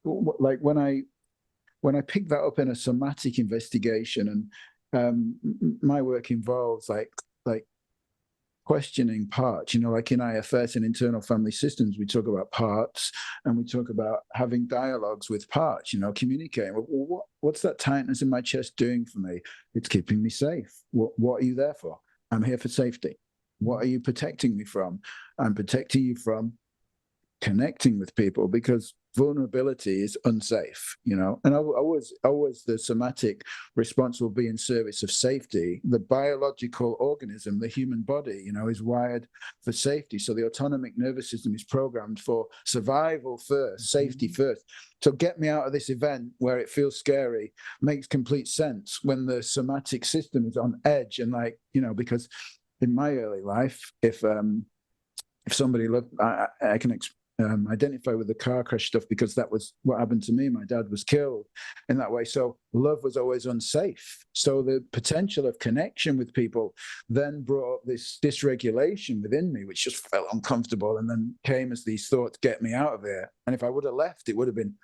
Like when I picked that up in a somatic investigation, and my work involves like questioning parts, you know, like in IFS and internal family systems, we talk about parts and we talk about having dialogues with parts, you know, communicating. Well, what's that tightness in my chest doing for me? It's keeping me safe. What are you there for? I'm here for safety. What are you protecting me from? I'm protecting you from connecting with people, because vulnerability is unsafe, you know. And always the somatic response will be in service of safety. The biological organism, the human body, you know, is wired for safety. So the autonomic nervous system is programmed for survival first, safety first. So get me out of this event where it feels scary makes complete sense when the somatic system is on edge. And like, you know, because in my early life, if somebody loved, I can identify with the car crash stuff, because that was what happened to me. My dad was killed in that way. So love was always unsafe. So the potential of connection with people then brought up this dysregulation within me, which just felt uncomfortable, and then came as these thoughts, get me out of here. And if I would have left, it would have been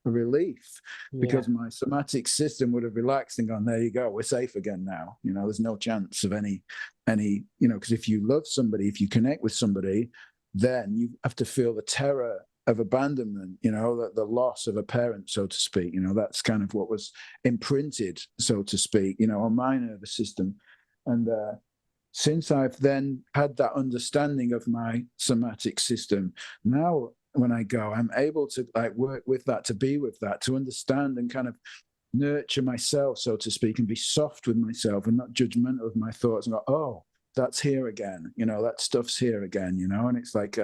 a relief, because my somatic system would have relaxed and gone, there you go, we're safe again now. You know, there's no chance of any, you know, because if you love somebody, if you connect with somebody, then you have to feel the terror of abandonment, you know, the loss of a parent, so to speak. You know, that's kind of what was imprinted, so to speak, you know, on my nervous system. And since I've then had that understanding of my somatic system, now when I go, I'm able to like work with that, to be with that, to understand and kind of nurture myself, so to speak, and be soft with myself and not judgmental of my thoughts and go, oh, that's here again, you know, that stuff's here again, you know. And it's like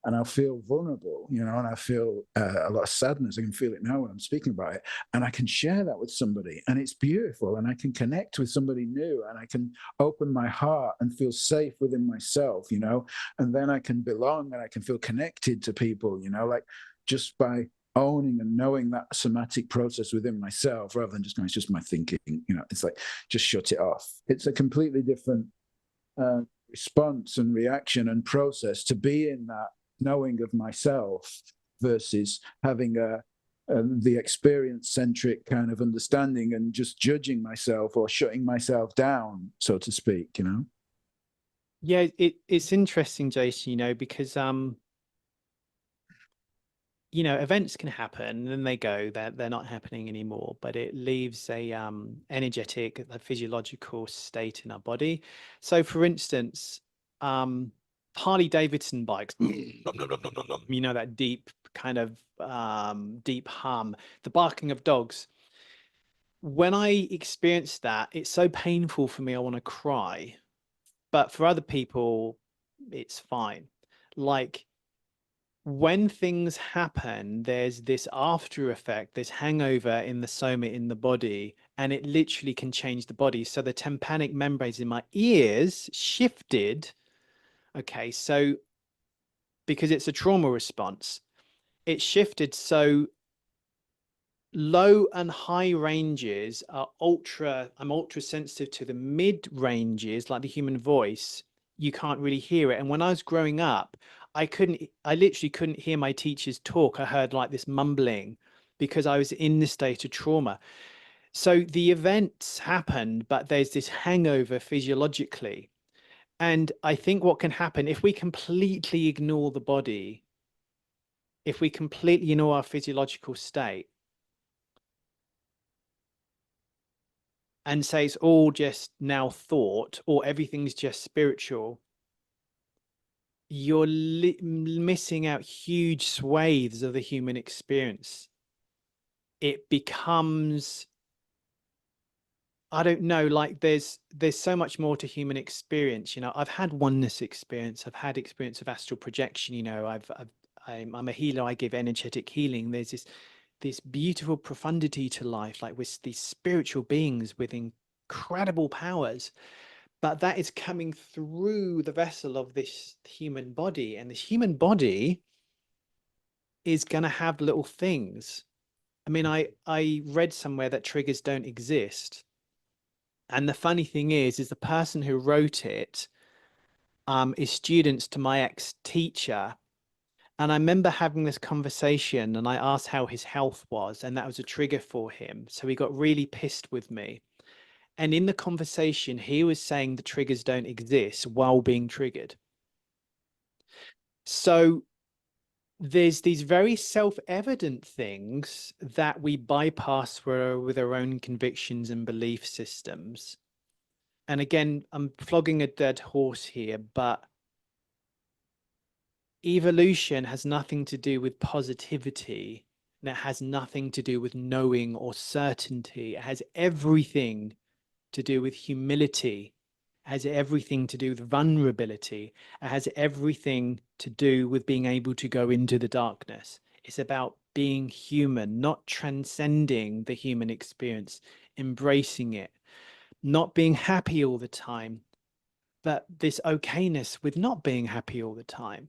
and I'll feel vulnerable, you know, and I feel a lot of sadness. I can feel it now when I'm speaking about it, and I can share that with somebody, and it's beautiful, and I can connect with somebody new, and I can open my heart and feel safe within myself, you know, and then I can belong and I can feel connected to people, you know, like just by owning and knowing that somatic process within myself, rather than just going, it's just my thinking, you know, it's like, just shut it off. It's a completely different response and reaction and process to be in that knowing of myself versus having the experience-centric kind of understanding and just judging myself or shutting myself down, so to speak, you know? Yeah, it's interesting, Jason, you know, because you know, events can happen and then they go, they're not happening anymore, but it leaves a energetic, a physiological state in our body. So for instance, Harley Davidson bikes, you know, that deep kind of deep hum, the barking of dogs. When I experience that, it's so painful for me, I want to cry. But for other people, it's fine. Like, when things happen, there's this after effect, this hangover in the soma in the body, and it literally can change the body. So the tympanic membranes in my ears shifted. Okay, so because it's a trauma response, it shifted. So low and high ranges are I'm ultra sensitive to the mid ranges, like the human voice. You can't really hear it. And when I was growing up, I literally couldn't hear my teachers talk. I heard like this mumbling because I was in this state of trauma. So the events happened, but there's this hangover physiologically. And I think what can happen if we completely ignore the body, if we completely ignore our physiological state, and say it's all just now thought or everything's just spiritual, you're missing out huge swathes of the human experience. It becomes, I don't know, like there's so much more to human experience. You know, I've had oneness experience. I've had experience of astral projection. You know, I'm a healer. I give energetic healing. There's this beautiful profundity to life, like with these spiritual beings with incredible powers, but that is coming through the vessel of this human body, and this human body is going to have little things. I mean, I read somewhere that triggers don't exist, and the funny thing is the person who wrote it is students to my ex-teacher. And I remember having this conversation and I asked how his health was, and that was a trigger for him. So he got really pissed with me. And in the conversation, he was saying the triggers don't exist while being triggered. So there's these very self-evident things that we bypass with our own convictions and belief systems. And again, I'm flogging a dead horse here, but evolution has nothing to do with positivity, and it has nothing to do with knowing or certainty. It has everything to do with humility. It has everything to do with vulnerability. It has everything to do with being able to go into the darkness. It's about being human, not transcending the human experience, embracing it, not being happy all the time, but this okayness with not being happy all the time.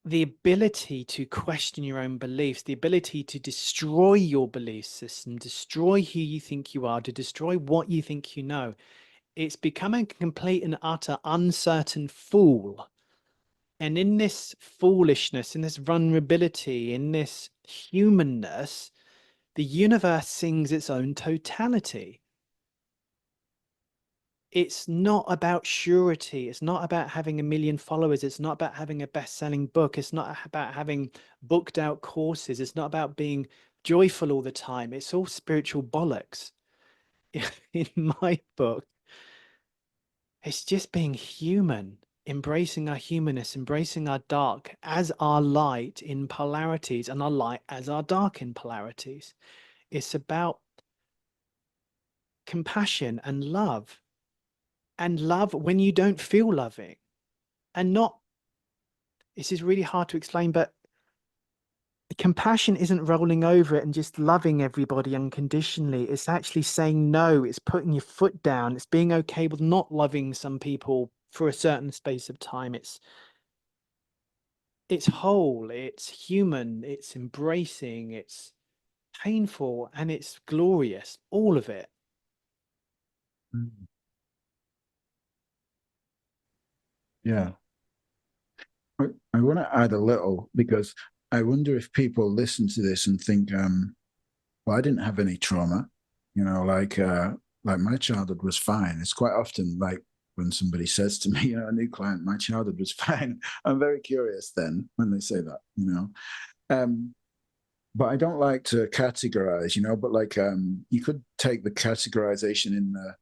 The ability to question your own beliefs, the ability to destroy your belief system, destroy who you think you are, to destroy what you think you know. It's becoming a complete and utter uncertain fool. And in this foolishness, in this vulnerability, in this humanness, the universe sings its own totality. It's not about surety. It's not about having 1 million followers. It's not about having a best-selling book. It's not about having booked out courses. It's not about being joyful all the time. It's all spiritual bollocks. In my book, it's just being human, embracing our humanness, embracing our dark as our light in polarities and our light as our dark in polarities. It's about compassion and love when you don't feel loving, and not this is really hard to explain, but compassion isn't rolling over it and just loving everybody unconditionally. It's actually saying no. It's putting your foot down. It's being okay with not loving some people for a certain space of time. It's whole, it's human, it's embracing, it's painful, and it's glorious. All of it. Mm. Yeah. I want to add a little because I wonder if people listen to this and think, well, I didn't have any trauma, you know, like my childhood was fine. It's quite often like when somebody says to me, you know, a new client, my childhood was fine. I'm very curious then when they say that, you know. Um, but I don't like to categorize, you know, but like you could take the categorization in the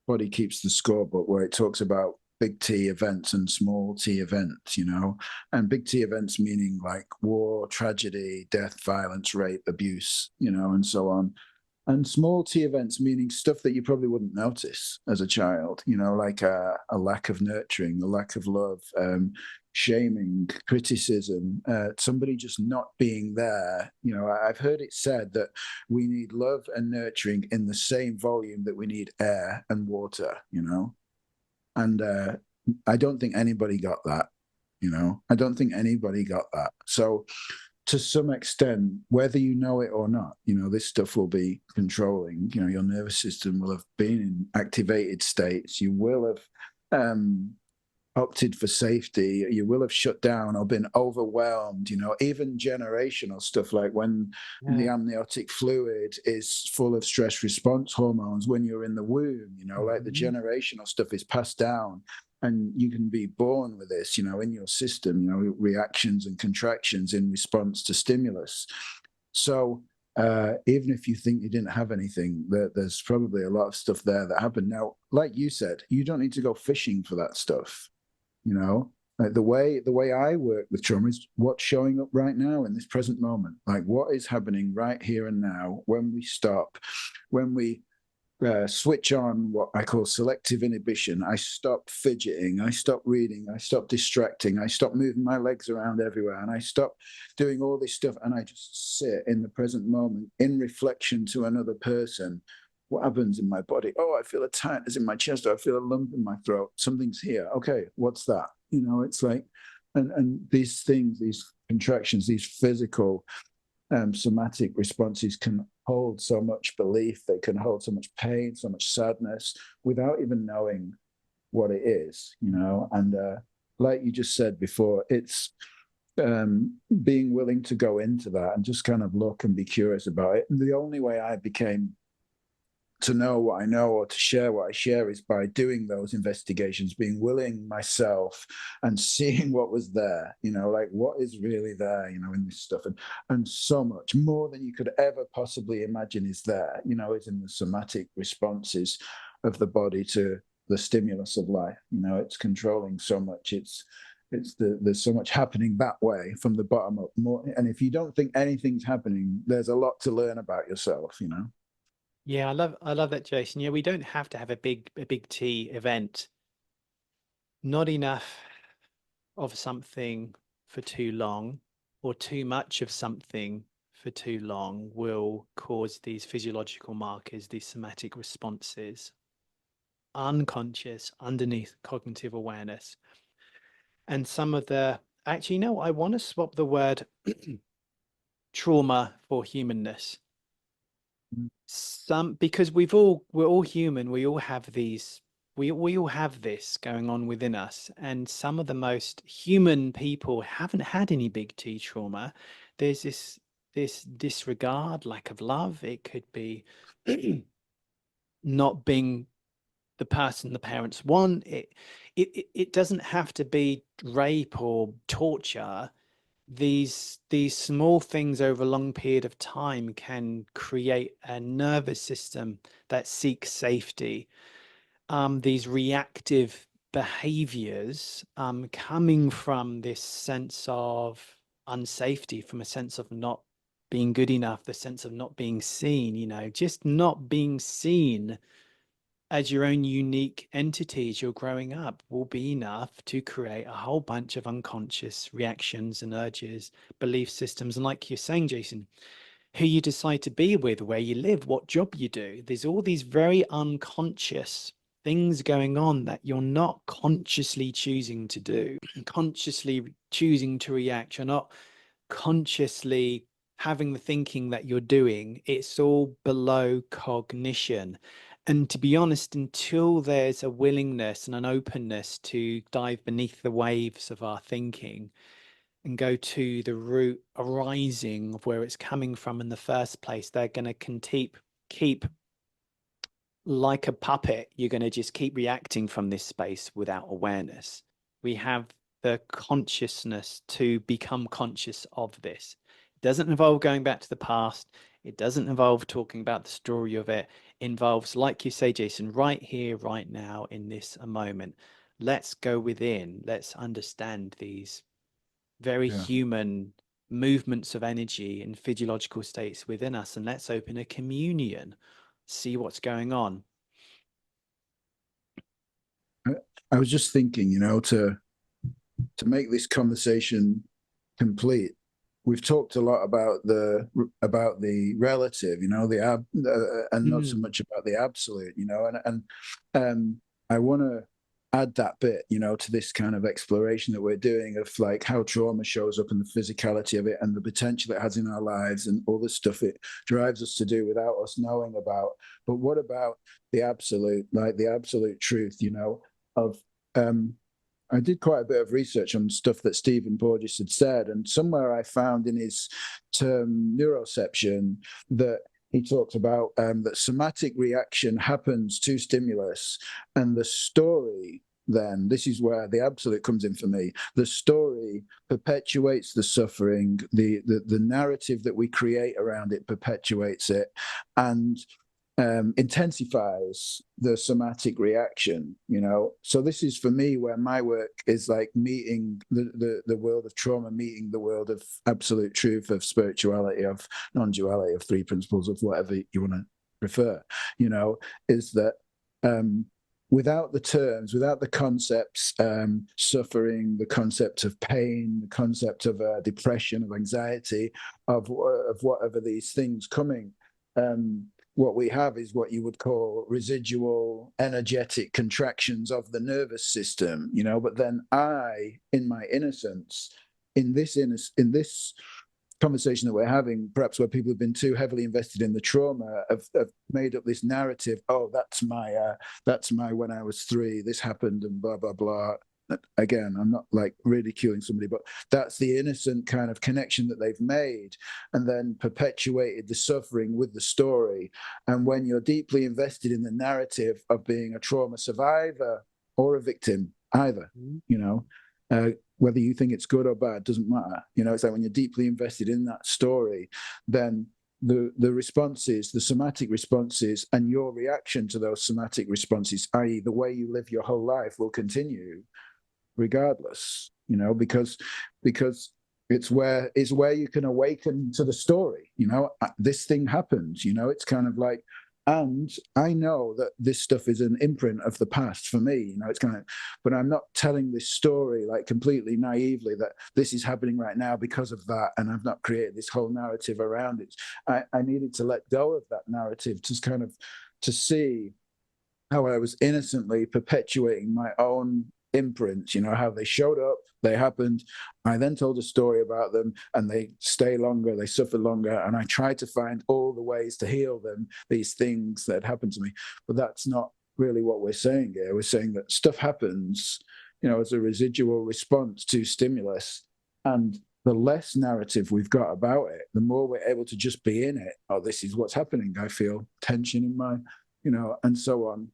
Body Keeps the Score book where it talks about big T events and small T events, you know, and big T events meaning like war, tragedy, death, violence, rape, abuse, you know, and so on. And small T events meaning stuff that you probably wouldn't notice as a child, you know, like a lack of nurturing, a lack of love, shaming, criticism, somebody just not being there. You know, I've heard it said that we need love and nurturing in the same volume that we need air and water, you know, and I don't think anybody got that, you know, I don't think anybody got that. So to some extent, whether you know it or not, you know, this stuff will be controlling. You know, your nervous system will have been in activated states. You will have opted for safety. You will have shut down or been overwhelmed. You know, even generational stuff like when the Yeah. amniotic fluid is full of stress response hormones when you're in the womb. You know, like the Mhm. generational stuff is passed down and you can be born with this, you know, in your system, you know, reactions and contractions in response to stimulus. So even if you think you didn't have anything, there's probably a lot of stuff there that happened. Now, like you said, you don't need to go fishing for that stuff, you know. Like the way I work with trauma is what's showing up right now in this present moment. Like what is happening right here and now when we stop, when we switch on what I call selective inhibition. I stop fidgeting, I stop reading, I stop distracting, I stop moving my legs around everywhere, and I stop doing all this stuff, and I just sit in the present moment in reflection to another person. What happens in my body? Oh, I feel a tightness in my chest, or I feel a lump in my throat. Something's here. Okay, what's that? You know, it's like, and these things, these contractions, these physical somatic responses can hold so much belief, they can hold so much pain, so much sadness without even knowing what it is, you know. And like you just said before, it's being willing to go into that and just kind of look and be curious about it. And the only way I became to know what I know or to share what I share is by doing those investigations, being willing myself and seeing what was there, you know, like what is really there, you know, in this stuff. And so much more than you could ever possibly imagine is there, you know, is in the somatic responses of the body to the stimulus of life. You know, it's controlling so much. There's so much happening that way from the bottom up more. And if you don't think anything's happening, there's a lot to learn about yourself, you know. Yeah, I love that, Jason. Yeah, we don't have to have a big T event. Not enough of something for too long, or too much of something for too long will cause these physiological markers, these somatic responses, unconscious, underneath cognitive awareness. And some of the, actually, no, I want to swap the word trauma for humanness. Some, because we're all human, we all have these, we all have this going on within us, and some of the most human people haven't had any big T trauma. There's this disregard, lack of love. It could be not being the person the parents want. It doesn't have to be rape or torture. These small things over a long period of time can create a nervous system that seeks safety. These reactive behaviors coming from this sense of unsafety, from a sense of not being good enough, the sense of not being seen, you know, just not being seen as your own unique entity as you're growing up will be enough to create a whole bunch of unconscious reactions and urges, belief systems. And like you're saying, Jason, who you decide to be with, where you live, what job you do. There's all these very unconscious things going on that you're not consciously choosing to do, consciously choosing to react. You're not consciously having the thinking that you're doing. It's all below cognition. And to be honest, until there's a willingness and an openness to dive beneath the waves of our thinking and go to the root arising of where it's coming from in the first place, they're going to keep like a puppet. You're going to just keep reacting from this space without awareness. We have the consciousness to become conscious of this. It doesn't involve going back to the past. It doesn't involve talking about the story of it. It involves, like you say, Jason, right here, right now, in this moment. Let's go within. Let's understand these very human movements of energy and physiological states within us, and let's open a communion, see what's going on. I was just thinking, to make this conversation complete, we've talked a lot about the relative, and not so much about the absolute, and I want to add that bit, to this kind of exploration that we're doing of like how trauma shows up and the physicality of it and the potential it has in our lives and all the stuff it drives us to do without us knowing about. But what about the absolute, like the absolute truth, of I did quite a bit of research on stuff that Stephen Porges had said, and somewhere I found in his term neuroception that he talked about that somatic reaction happens to stimulus, and the story, then, this is where the absolute comes in for me. The story perpetuates the suffering, the narrative that we create around it perpetuates it, and intensifies the somatic reaction, So this is for me where my work is like meeting the world of trauma, meeting the world of absolute truth, of spirituality, of non-duality, of three principles, of whatever you want to prefer, is that without the terms, without the concepts, suffering, the concept of pain, the concept of depression, of anxiety, of whatever these things coming, what we have is what you would call residual energetic contractions of the nervous system, but then I, in my innocence, in this conversation that we're having, perhaps where people have been too heavily invested in the trauma, have made up this narrative, oh, that's my when I was 3, this happened and blah, blah, blah. Again, I'm not like ridiculing somebody, but that's the innocent kind of connection that they've made and then perpetuated the suffering with the story. And when you're deeply invested in the narrative of being a trauma survivor or a victim, either, whether you think it's good or bad, doesn't matter. It's like when you're deeply invested in that story, then the responses, the somatic responses, and your reaction to those somatic responses, i.e. the way you live your whole life, will continue regardless, because it's where you can awaken to the story. This thing happens, it's kind of like, and I know that this stuff is an imprint of the past for me, it's kind of, but I'm not telling this story like completely naively that this is happening right now because of that, and I've not created this whole narrative around it. I needed to let go of that narrative to see how I was innocently perpetuating my own imprints, how they showed up, they happened. I then told a story about them and they stay longer, they suffer longer. And I tried to find all the ways to heal them, these things that happened to me. But that's not really what we're saying here. We're saying that stuff happens, as a residual response to stimulus. And the less narrative we've got about it, the more we're able to just be in it. Oh, this is what's happening. I feel tension in my, and so on.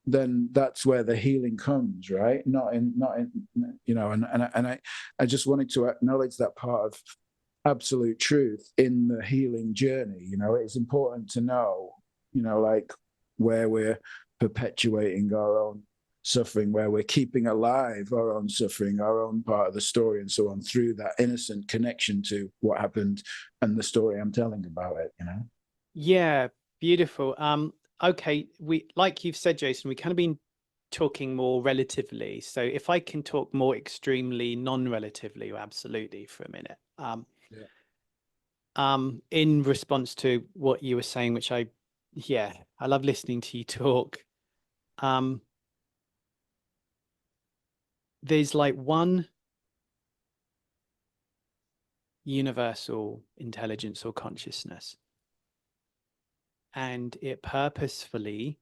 Then that's where the healing comes, right? Not in, and I just wanted to acknowledge that part of absolute truth in the healing journey. It's important to know, like where we're perpetuating our own suffering, where we're keeping alive our own suffering, our own part of the story, and so on, through that innocent connection to what happened and the story I'm telling about it. Yeah, beautiful. okay, like you've said, Jason, we kind of been talking more relatively. So if I can talk more extremely non-relatively, absolutely, for a minute. In response to what you were saying, which I love listening to you talk. There's like one universal intelligence or consciousness, and it purposefully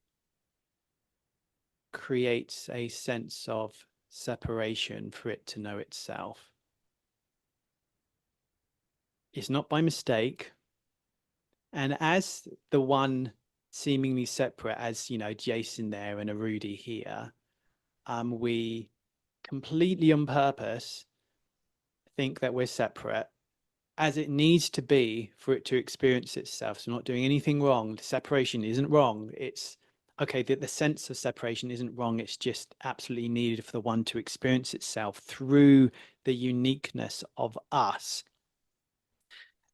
creates a sense of separation for it to know itself. It's not by mistake. And as the one seemingly separate, as you know, Jason there and a Rudy here, we completely on purpose think that we're separate, as it needs to be for it to experience itself. So not doing anything wrong. The separation isn't wrong. It's okay, the sense of separation isn't wrong. It's just absolutely needed for the one to experience itself through the uniqueness of us.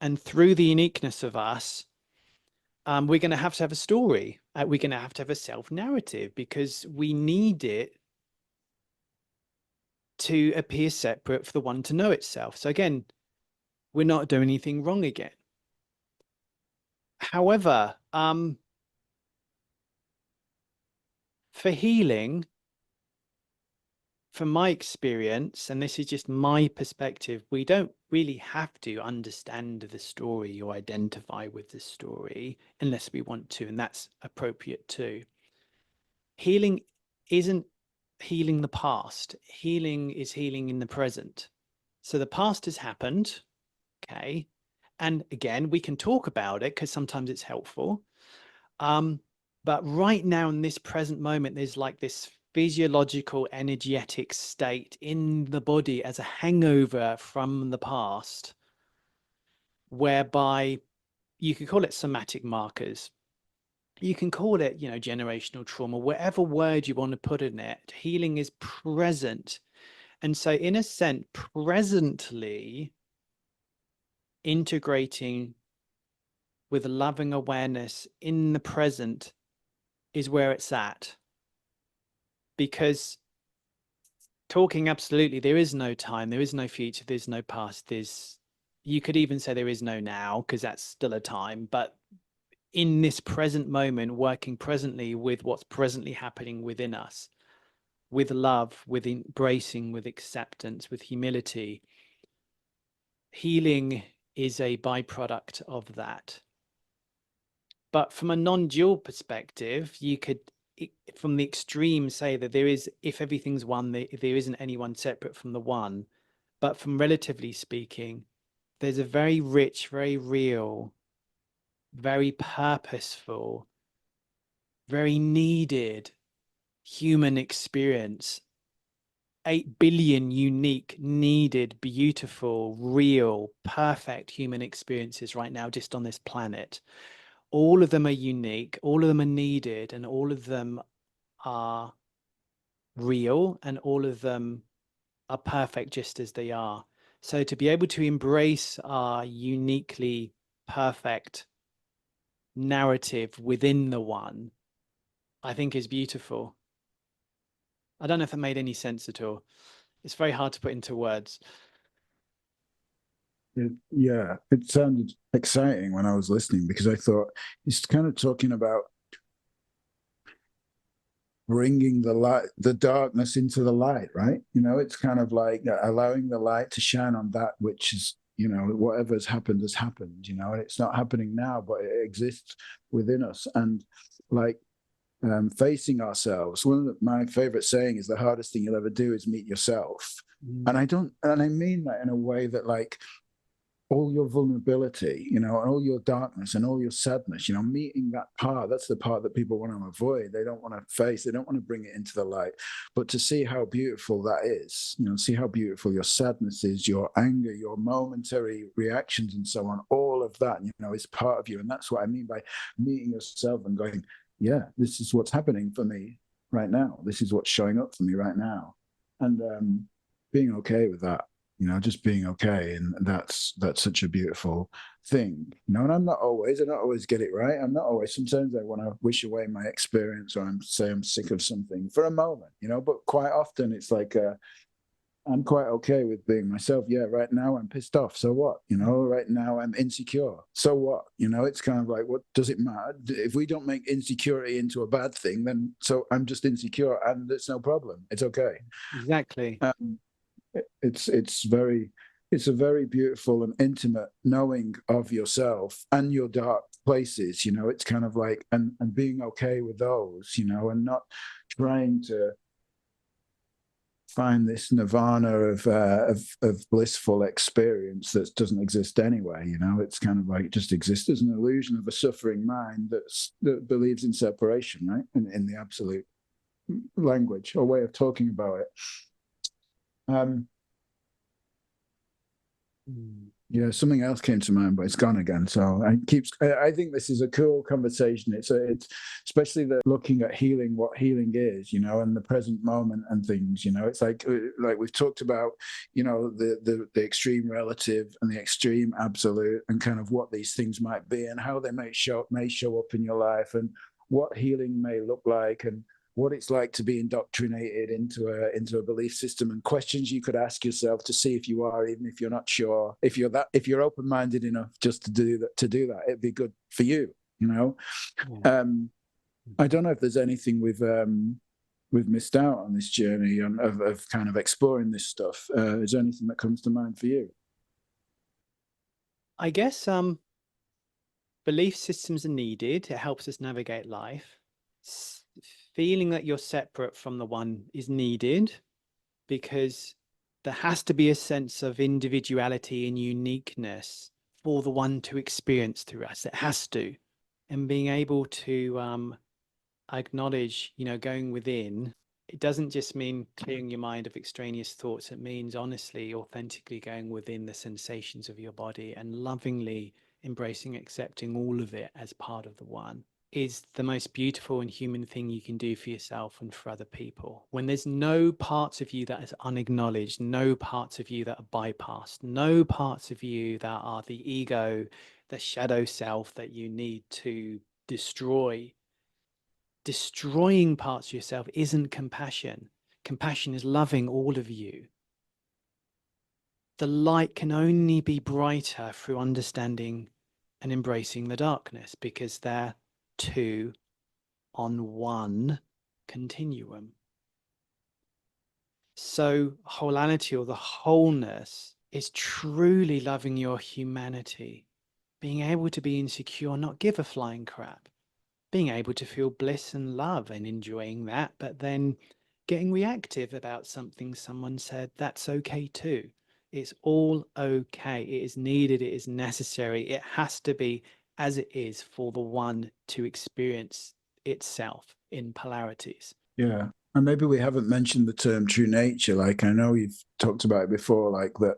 And through the uniqueness of us, we're going to have a story. We're going to have a self-narrative, because we need it to appear separate for the one to know itself. So again, we're not doing anything wrong again. However, for healing, from my experience, and this is just my perspective, we don't really have to understand the story or identify with the story unless we want to, and that's appropriate too. Healing isn't healing the past. Healing is healing in the present. So the past has happened, okay? And again, we can talk about it because sometimes it's helpful. But right now in this present moment, there's like this physiological, energetic state in the body as a hangover from the past, whereby you could call it somatic markers. You can call it, you know, generational trauma, whatever word you want to put in it. Healing is present. And so in a sense, presently integrating with loving awareness in the present is where it's at. Because talking, absolutely, there is no time, there is no future, there's no past, you could even say there is no now, because that's still a time. But in this present moment, working presently with what's presently happening within us, with love, with embracing, with acceptance, with humility, healing is a byproduct of that. But from a non-dual perspective, you could, from the extreme, say that there is, if everything's one, there isn't anyone separate from the one. But from relatively speaking, there's a very rich, very real, very purposeful, very needed human experience. 8 billion unique, needed, beautiful, real, perfect human experiences right now just on this planet. All of them are unique, all of them are needed, and all of them are real, and all of them are perfect just as they are. So to be able to embrace our uniquely perfect narrative within the one, I think is beautiful. I don't know if that made any sense at all. It's very hard to put into words. Yeah, it sounded exciting when I was listening, because I thought he's kind of talking about bringing the light, the darkness into the light, right? You know, it's kind of like allowing the light to shine on that which is, you know, whatever's happened has happened, you know, and it's not happening now, but it exists within us. And like facing ourselves. One of my favorite saying is the hardest thing you'll ever do is meet yourself. And I mean that in a way that, like, all your vulnerability, you know, and all your darkness and all your sadness, you know, meeting that part, that's the part that people want to avoid. They don't want to face, they don't want to bring it into the light. But to see how beautiful that is, you know, see how beautiful your sadness is, your anger, your momentary reactions and so on, all of that, you know, is part of you. And that's what I mean by meeting yourself and going, yeah, this is what's happening for me right now. This is what's showing up for me right now. And being okay with that, you know, just being okay. And that's such a beautiful thing, you know. And I don't always get it right. I'm not always, sometimes I want to wish away my experience, or I'm sick of something for a moment, you know, but quite often it's like, I'm quite okay with being myself. Yeah, right now I'm pissed off. So what? You know, right now I'm insecure. So what? You know, it's kind of like, what does it matter? If we don't make insecurity into a bad thing, then so I'm just insecure and it's no problem. It's okay. Exactly. It's a very beautiful and intimate knowing of yourself and your dark places. You know, it's kind of like, and being okay with those, you know, and not trying to find this nirvana of blissful experience that doesn't exist anyway. You know, it's kind of like, it just exists as an illusion of a suffering mind that believes in separation, right? In the absolute language or way of talking about it. Yeah, something else came to mind, but it's gone again. So I think this is a cool conversation. It's especially the looking at healing, what healing is, you know, and the present moment and things, you know. It's like we've talked about, you know, the extreme relative and the extreme absolute, and kind of what these things might be and how they may show up in your life, and what healing may look like, and what it's like to be indoctrinated into a belief system, and questions you could ask yourself to see if you are, even if you're not sure. If you're open-minded enough just to do that, it'd be good for you, you know. Yeah. I don't know if there's anything we've missed out on this journey of kind of exploring this stuff. Is there anything that comes to mind for you? I guess belief systems are needed. It helps us navigate life. Feeling that you're separate from the one is needed, because there has to be a sense of individuality and uniqueness for the one to experience through us. It has to. And being able to acknowledge, you know, going within, it doesn't just mean clearing your mind of extraneous thoughts. It means honestly, authentically going within the sensations of your body and lovingly embracing, accepting all of it as part of the one, is the most beautiful and human thing you can do for yourself and for other people. When there's no parts of you that is unacknowledged, no parts of you that are bypassed, no parts of you that are the ego, the shadow self that you need to destroy. Destroying parts of yourself isn't compassion. Compassion is loving all of you. The light can only be brighter through understanding and embracing the darkness, because they're two on one continuum. So wholality, or the wholeness, is truly loving your humanity, being able to be insecure, not give a flying crap, being able to feel bliss and love and enjoying that, but then getting reactive about something someone said. That's okay too. It's all okay. It is needed. It is necessary. It has to be as it is for the one to experience itself in polarities. Yeah. And maybe we haven't mentioned the term true nature. Like, I know you've talked about it before, like that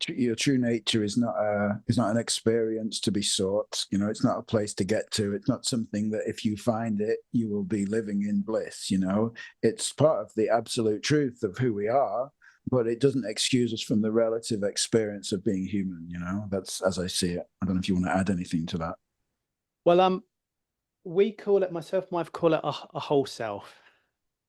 your true nature is not an experience to be sought. You know, it's not a place to get to. It's not something that if you find it, you will be living in bliss. You know, it's part of the absolute truth of who we are, but it doesn't excuse us from the relative experience of being human. You know, that's as I see it. I don't know if you want to add anything to that. Well, we call it, myself and my wife call it a whole self.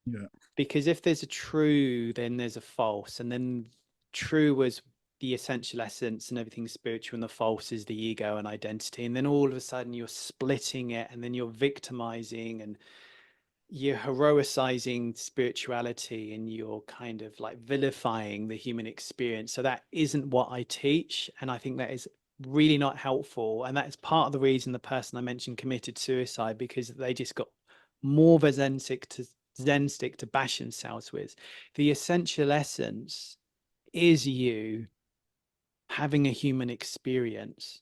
Yeah. Because if there's a true, then there's a false, and then true was the essential essence and everything spiritual, and the false is the ego and identity. And then all of a sudden you're splitting it, and then you're victimizing, and you're heroicizing spirituality, and you're kind of like vilifying the human experience. So that isn't what I teach. And I think that is really not helpful. And that is part of the reason the person I mentioned committed suicide, because they just got more of a zen stick to bash themselves with. The essential essence is you having a human experience.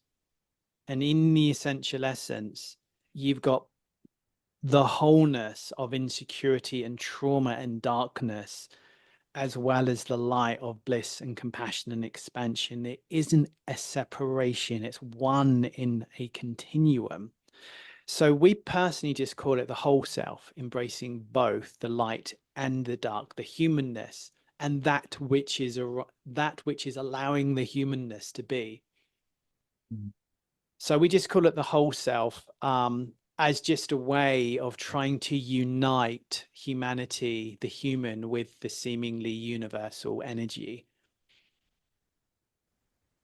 And in the essential essence, you've got the wholeness of insecurity and trauma and darkness, as well as the light of bliss and compassion and expansion. It isn't a separation, it's one in a continuum. So we personally just call it the whole self, embracing both the light and the dark, the humanness and that which is allowing the humanness to be. Mm. So we just call it the whole self, as just a way of trying to unite humanity, the human, with the seemingly universal energy.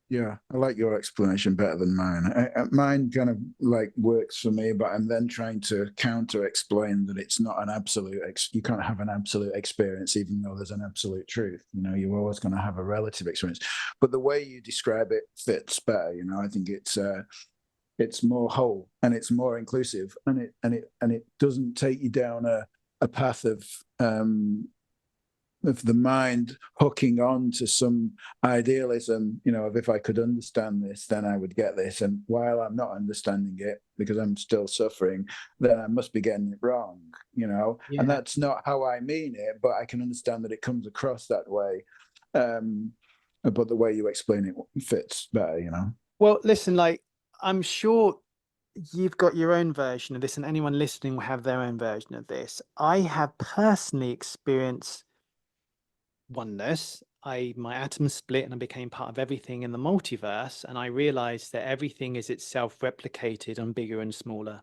Yeah, I like your explanation better than mine. Mine kind of like works for me, but I'm then trying to counter explain that it's not an absolute, you can't have an absolute experience, even though there's an absolute truth. You know, you're always going to have a relative experience. But the way you describe it fits better. You know, I think it's more whole and it's more inclusive, and it doesn't take you down a path of the mind hooking on to some idealism, you know, of if I could understand this, then I would get this. And while I'm not understanding it because I'm still suffering, then I must be getting it wrong, you know. And Yeah. that's not how I mean it, but I can understand that it comes across that way. But the way you explain it fits better, you know. Well, listen, like, I'm sure you've got your own version of this, and anyone listening will have their own version of this. I have personally experienced oneness. My atoms split and I became part of everything in the multiverse, and I realized that everything is itself replicated on bigger and smaller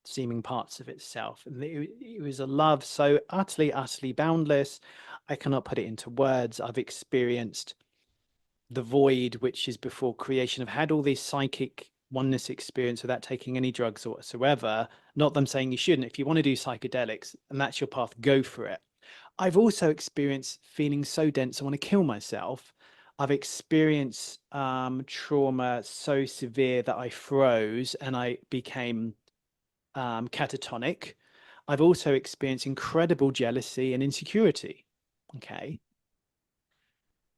seeming parts of itself. And it was a love so utterly boundless. I cannot put it into words. I've experienced the void, which is before creation. I've had all these psychic oneness experience without taking any drugs whatsoever. Not them saying you shouldn't. If you want to do psychedelics and that's your path, go for it. I've also experienced feeling so dense I want to kill myself. I've experienced trauma so severe that I froze and I became catatonic. I've also experienced incredible jealousy and insecurity. Okay.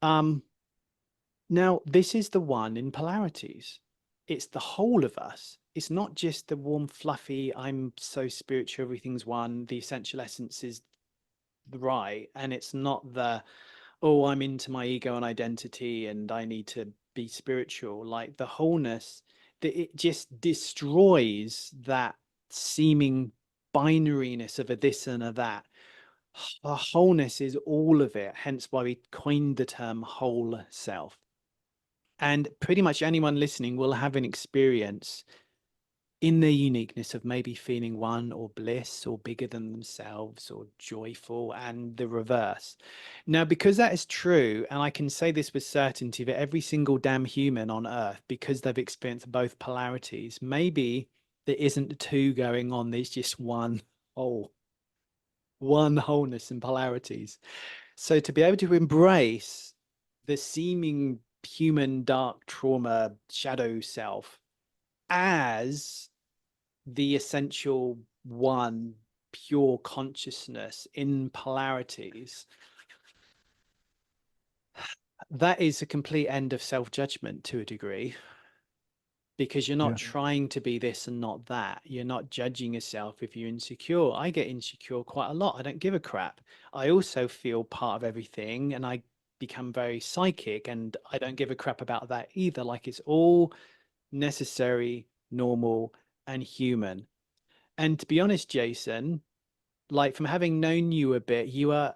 Now, this is the one in polarities. It's the whole of us. It's not just the warm, fluffy, I'm so spiritual, everything's one, the essential essence is right. And it's not the, oh, I'm into my ego and identity and I need to be spiritual. Like the wholeness, that it just destroys that seeming binariness of a this and a that. The wholeness is all of it, hence why we coined the term whole self. And pretty much anyone listening will have an experience in their uniqueness of maybe feeling one or bliss or bigger than themselves or joyful, and the reverse. Now, because that is true, and I can say this with certainty, that every single damn human on earth, because they've experienced both polarities, maybe there isn't two going on, there's just one whole, one wholeness and polarities. So to be able to embrace the seeming human dark trauma shadow self as the essential one, pure consciousness in polarities, that is a complete end of self-judgment to a degree, because you're not Yeah. trying to be this and not that. You're not judging yourself if you're insecure. I get insecure quite a lot. I don't give a crap. I also feel part of everything and I become very psychic, and I don't give a crap about that either. Like, it's all necessary, normal, and human. And to be honest, Jason, like, from having known you a bit, you are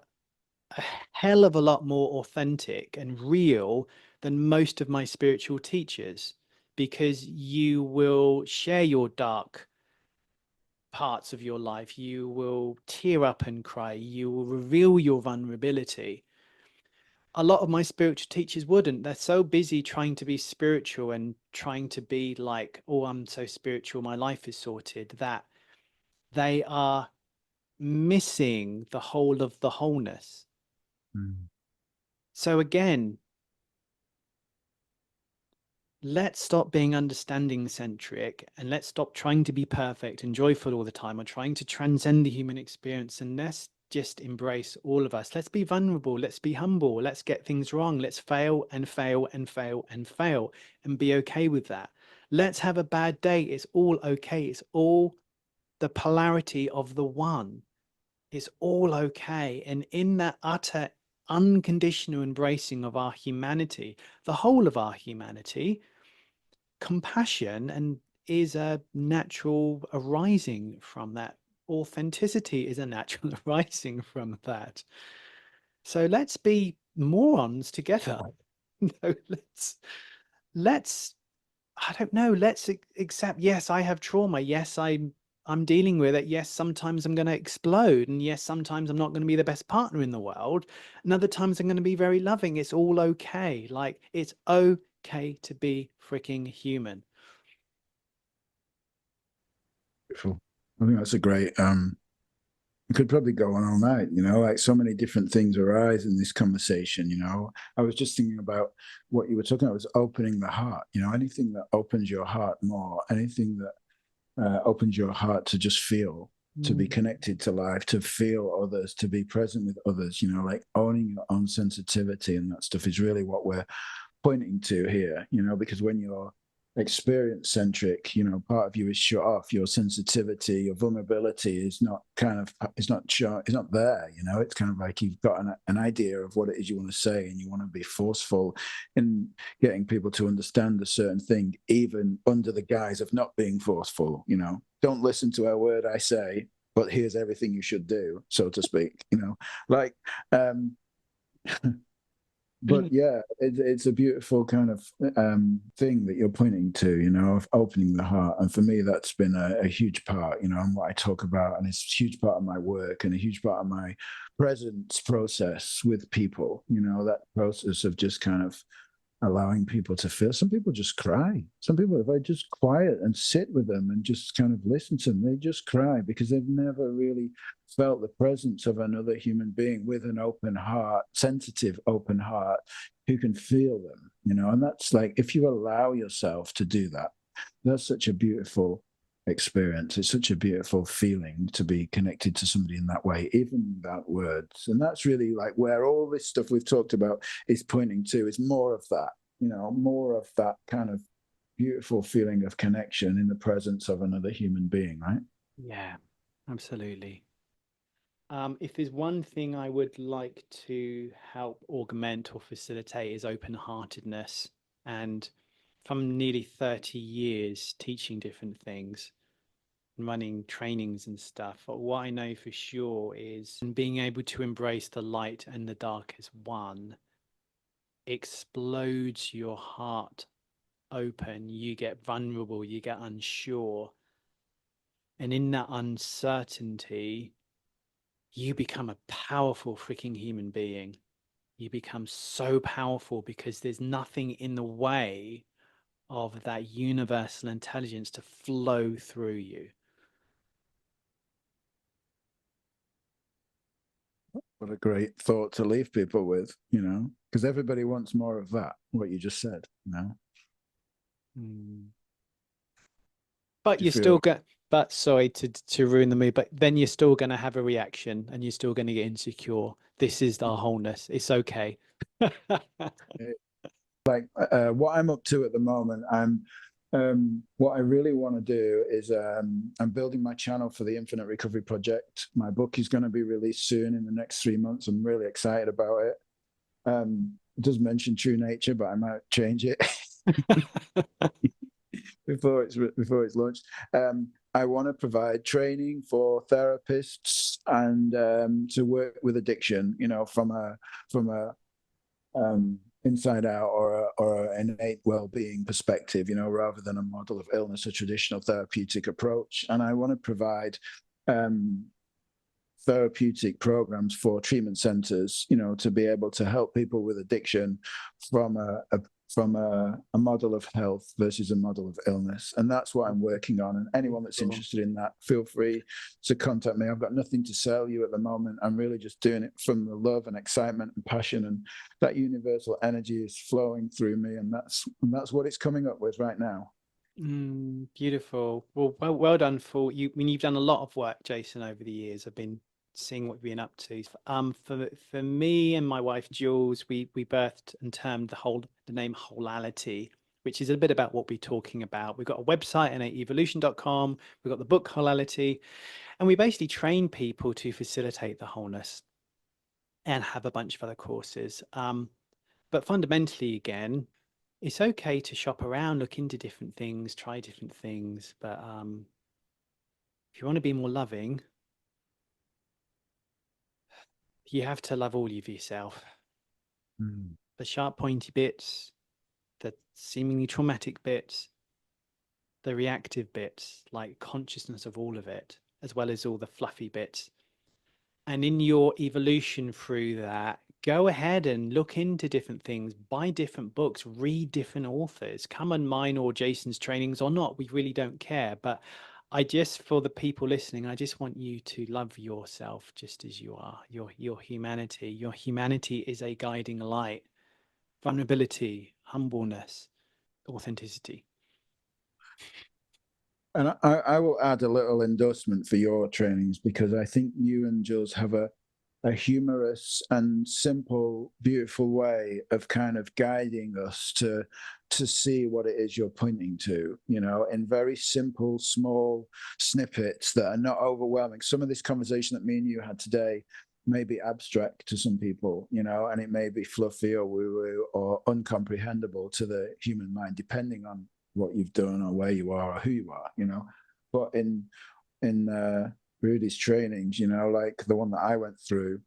a hell of a lot more authentic and real than most of my spiritual teachers, because you will share your dark parts of your life. You will tear up and cry. You will reveal your vulnerability. A lot of my spiritual teachers wouldn't. They're so busy trying to be spiritual and trying to be like, oh, I'm so spiritual, my life is sorted, that they are missing the whole of the wholeness. Mm. So again, let's stop being understanding centric and let's stop trying to be perfect and joyful all the time, or trying to transcend the human experience, and let's just embrace all of us. Let's be vulnerable. Let's be humble. Let's get things wrong. Let's fail and fail and fail and fail and be okay with that. Let's have a bad day. It's all okay. It's all the polarity of the one. It's all okay. And in that utter unconditional embracing of our humanity, the whole of our humanity, compassion and is a natural arising from that. Authenticity is a natural arising from that. So let's be morons together. No, let's I don't know, let's accept, yes, I have trauma. Yes, I'm dealing with it. Yes, sometimes I'm going to explode. And yes, sometimes I'm not going to be the best partner in the world. And other times I'm going to be very loving. It's all okay. Like, it's okay to be freaking human. Beautiful. I think that's a great we could probably go on all night, you know, like so many different things arise in this conversation, you know. I was just thinking about what you were talking about was opening the heart, you know, anything that opens your heart more, anything that opens your heart to just feel, to be connected to life, to feel others, to be present with others, you know, like owning your own sensitivity and that stuff is really what we're pointing to here, you know, because when you're experience centric, you know, part of you is shut off. Your sensitivity, your vulnerability is not it's not there, you know. It's kind of like you've got an idea of what it is you want to say, and you want to be forceful in getting people to understand a certain thing, even under the guise of not being forceful, you know. Don't listen to a word I say, but here's everything you should do, so to speak, you know, like but yeah, it's a beautiful kind of thing that you're pointing to, you know, of opening the heart. And for me, that's been a huge part, you know, and what I talk about, and it's a huge part of my work and a huge part of my presence process with people, you know, that process of just kind of allowing people to feel. Some people just cry. Some people, if I just quiet and sit with them and just kind of listen to them, they just cry because they've never really felt the presence of another human being with an open heart, sensitive, open heart, who can feel them, you know. And that's like, if you allow yourself to do that, that's such a beautiful experience. It's such a beautiful feeling to be connected to somebody in that way, even without words. And that's really like where all this stuff we've talked about is pointing to, is more of that, you know, more of that kind of beautiful feeling of connection in the presence of another human being, right? Yeah, absolutely. If there's one thing I would like to help augment or facilitate is open-heartedness. And from nearly 30 years teaching different things, running trainings and stuff, but what I know for sure is being able to embrace the light and the dark as one explodes your heart open. You get vulnerable, you get unsure. And in that uncertainty, you become a powerful freaking human being. You become so powerful because there's nothing in the way of that universal intelligence to flow through you. What a great thought to leave people with, you know, because everybody wants more of that, what you just said, you know. But Do you you're still feel going, but sorry to ruin the mood, but then you're still going to have a reaction and you're still going to get insecure. This is our wholeness. It's okay. like what I'm up to at the moment? What I really want to do is I'm building my channel for the Infinite Recovery Project. My book is going to be released soon in the next 3 months. I'm really excited about it. It does mention true nature, but I might change it before it's launched. I want to provide training for therapists and to work with addiction, you know, from a inside out or an innate well-being perspective, you know, rather than a model of illness, a traditional therapeutic approach. And I want to provide therapeutic programs for treatment centers, you know, to be able to help people with addiction from a model of health versus a model of illness. And that's what I'm working on. And anyone that's interested in that, feel free to contact me. I've got nothing to sell you at the moment. I'm really just doing it from the love and excitement and passion, and that universal energy is flowing through me. And that's what it's coming up with right now. Beautiful. Well done for you. I mean, you've done a lot of work, Jason, over the years. I've been seeing what you've been up to. For me and my wife Jules, we birthed and termed the name Wholality, which is a bit about what we're talking about. We've got a website, innateevolution.com. We've got the book Wholality, and we basically train people to facilitate the wholeness and have a bunch of other courses. But fundamentally, again, it's okay to shop around, look into different things, try different things. But if you want to be more loving, you have to love all of yourself. Mm. The sharp, pointy bits, the seemingly traumatic bits, the reactive bits, like consciousness of all of it, as well as all the fluffy bits. And in your evolution through that, go ahead and look into different things, buy different books, read different authors, come on mine or Jason's trainings or not. We really don't care. But I just, for the people listening, I just want you to love yourself just as you are, your humanity. Your humanity is a guiding light, vulnerability, humbleness, authenticity. And I will add a little endorsement for your trainings, because I think you and Jules have a humorous and simple, beautiful way of kind of guiding us to see what it is you're pointing to, you know, in very simple, small snippets that are not overwhelming. Some of this conversation that me and you had today may be abstract to some people, you know, and it may be fluffy or woo-woo or uncomprehendable to the human mind, depending on what you've done or where you are or who you are, you know. But in Rudy's trainings, you know, like the one that I went through,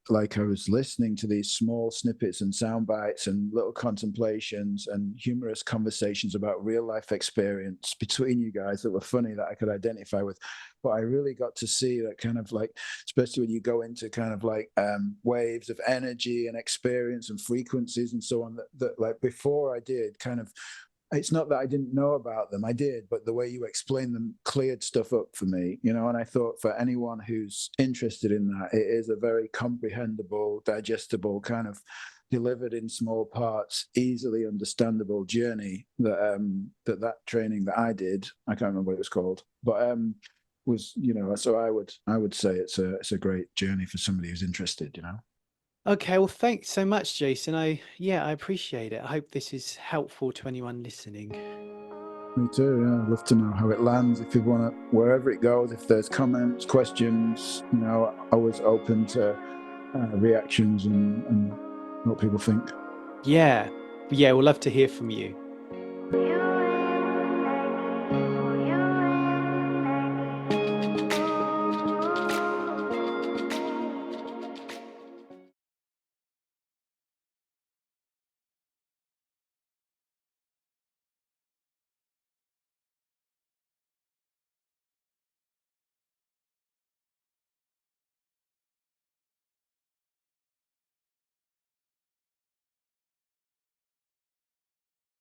like I was listening to these small snippets and sound bites and little contemplations and humorous conversations about real life experience between you guys that were funny, that I could identify with. But I really got to see that kind of like, especially when you go into kind of like waves of energy and experience and frequencies and so on, that like before I did kind of, it's not that I didn't know about them, I did, but the way you explained them cleared stuff up for me, you know. And I thought for anyone who's interested in that, it is a very comprehensible, digestible, kind of delivered in small parts, easily understandable journey that that training that I did, I can't remember what it was called, but was, you know, so I would say it's a great journey for somebody who's interested, you know. Okay, well, thanks so much, Jason. I appreciate it. I hope this is helpful to anyone listening. Me too, yeah. I'd love to know how it lands. If you want to, wherever it goes, if there's comments, questions, you know, always open to reactions and what people think. Yeah, we'll love to hear from you.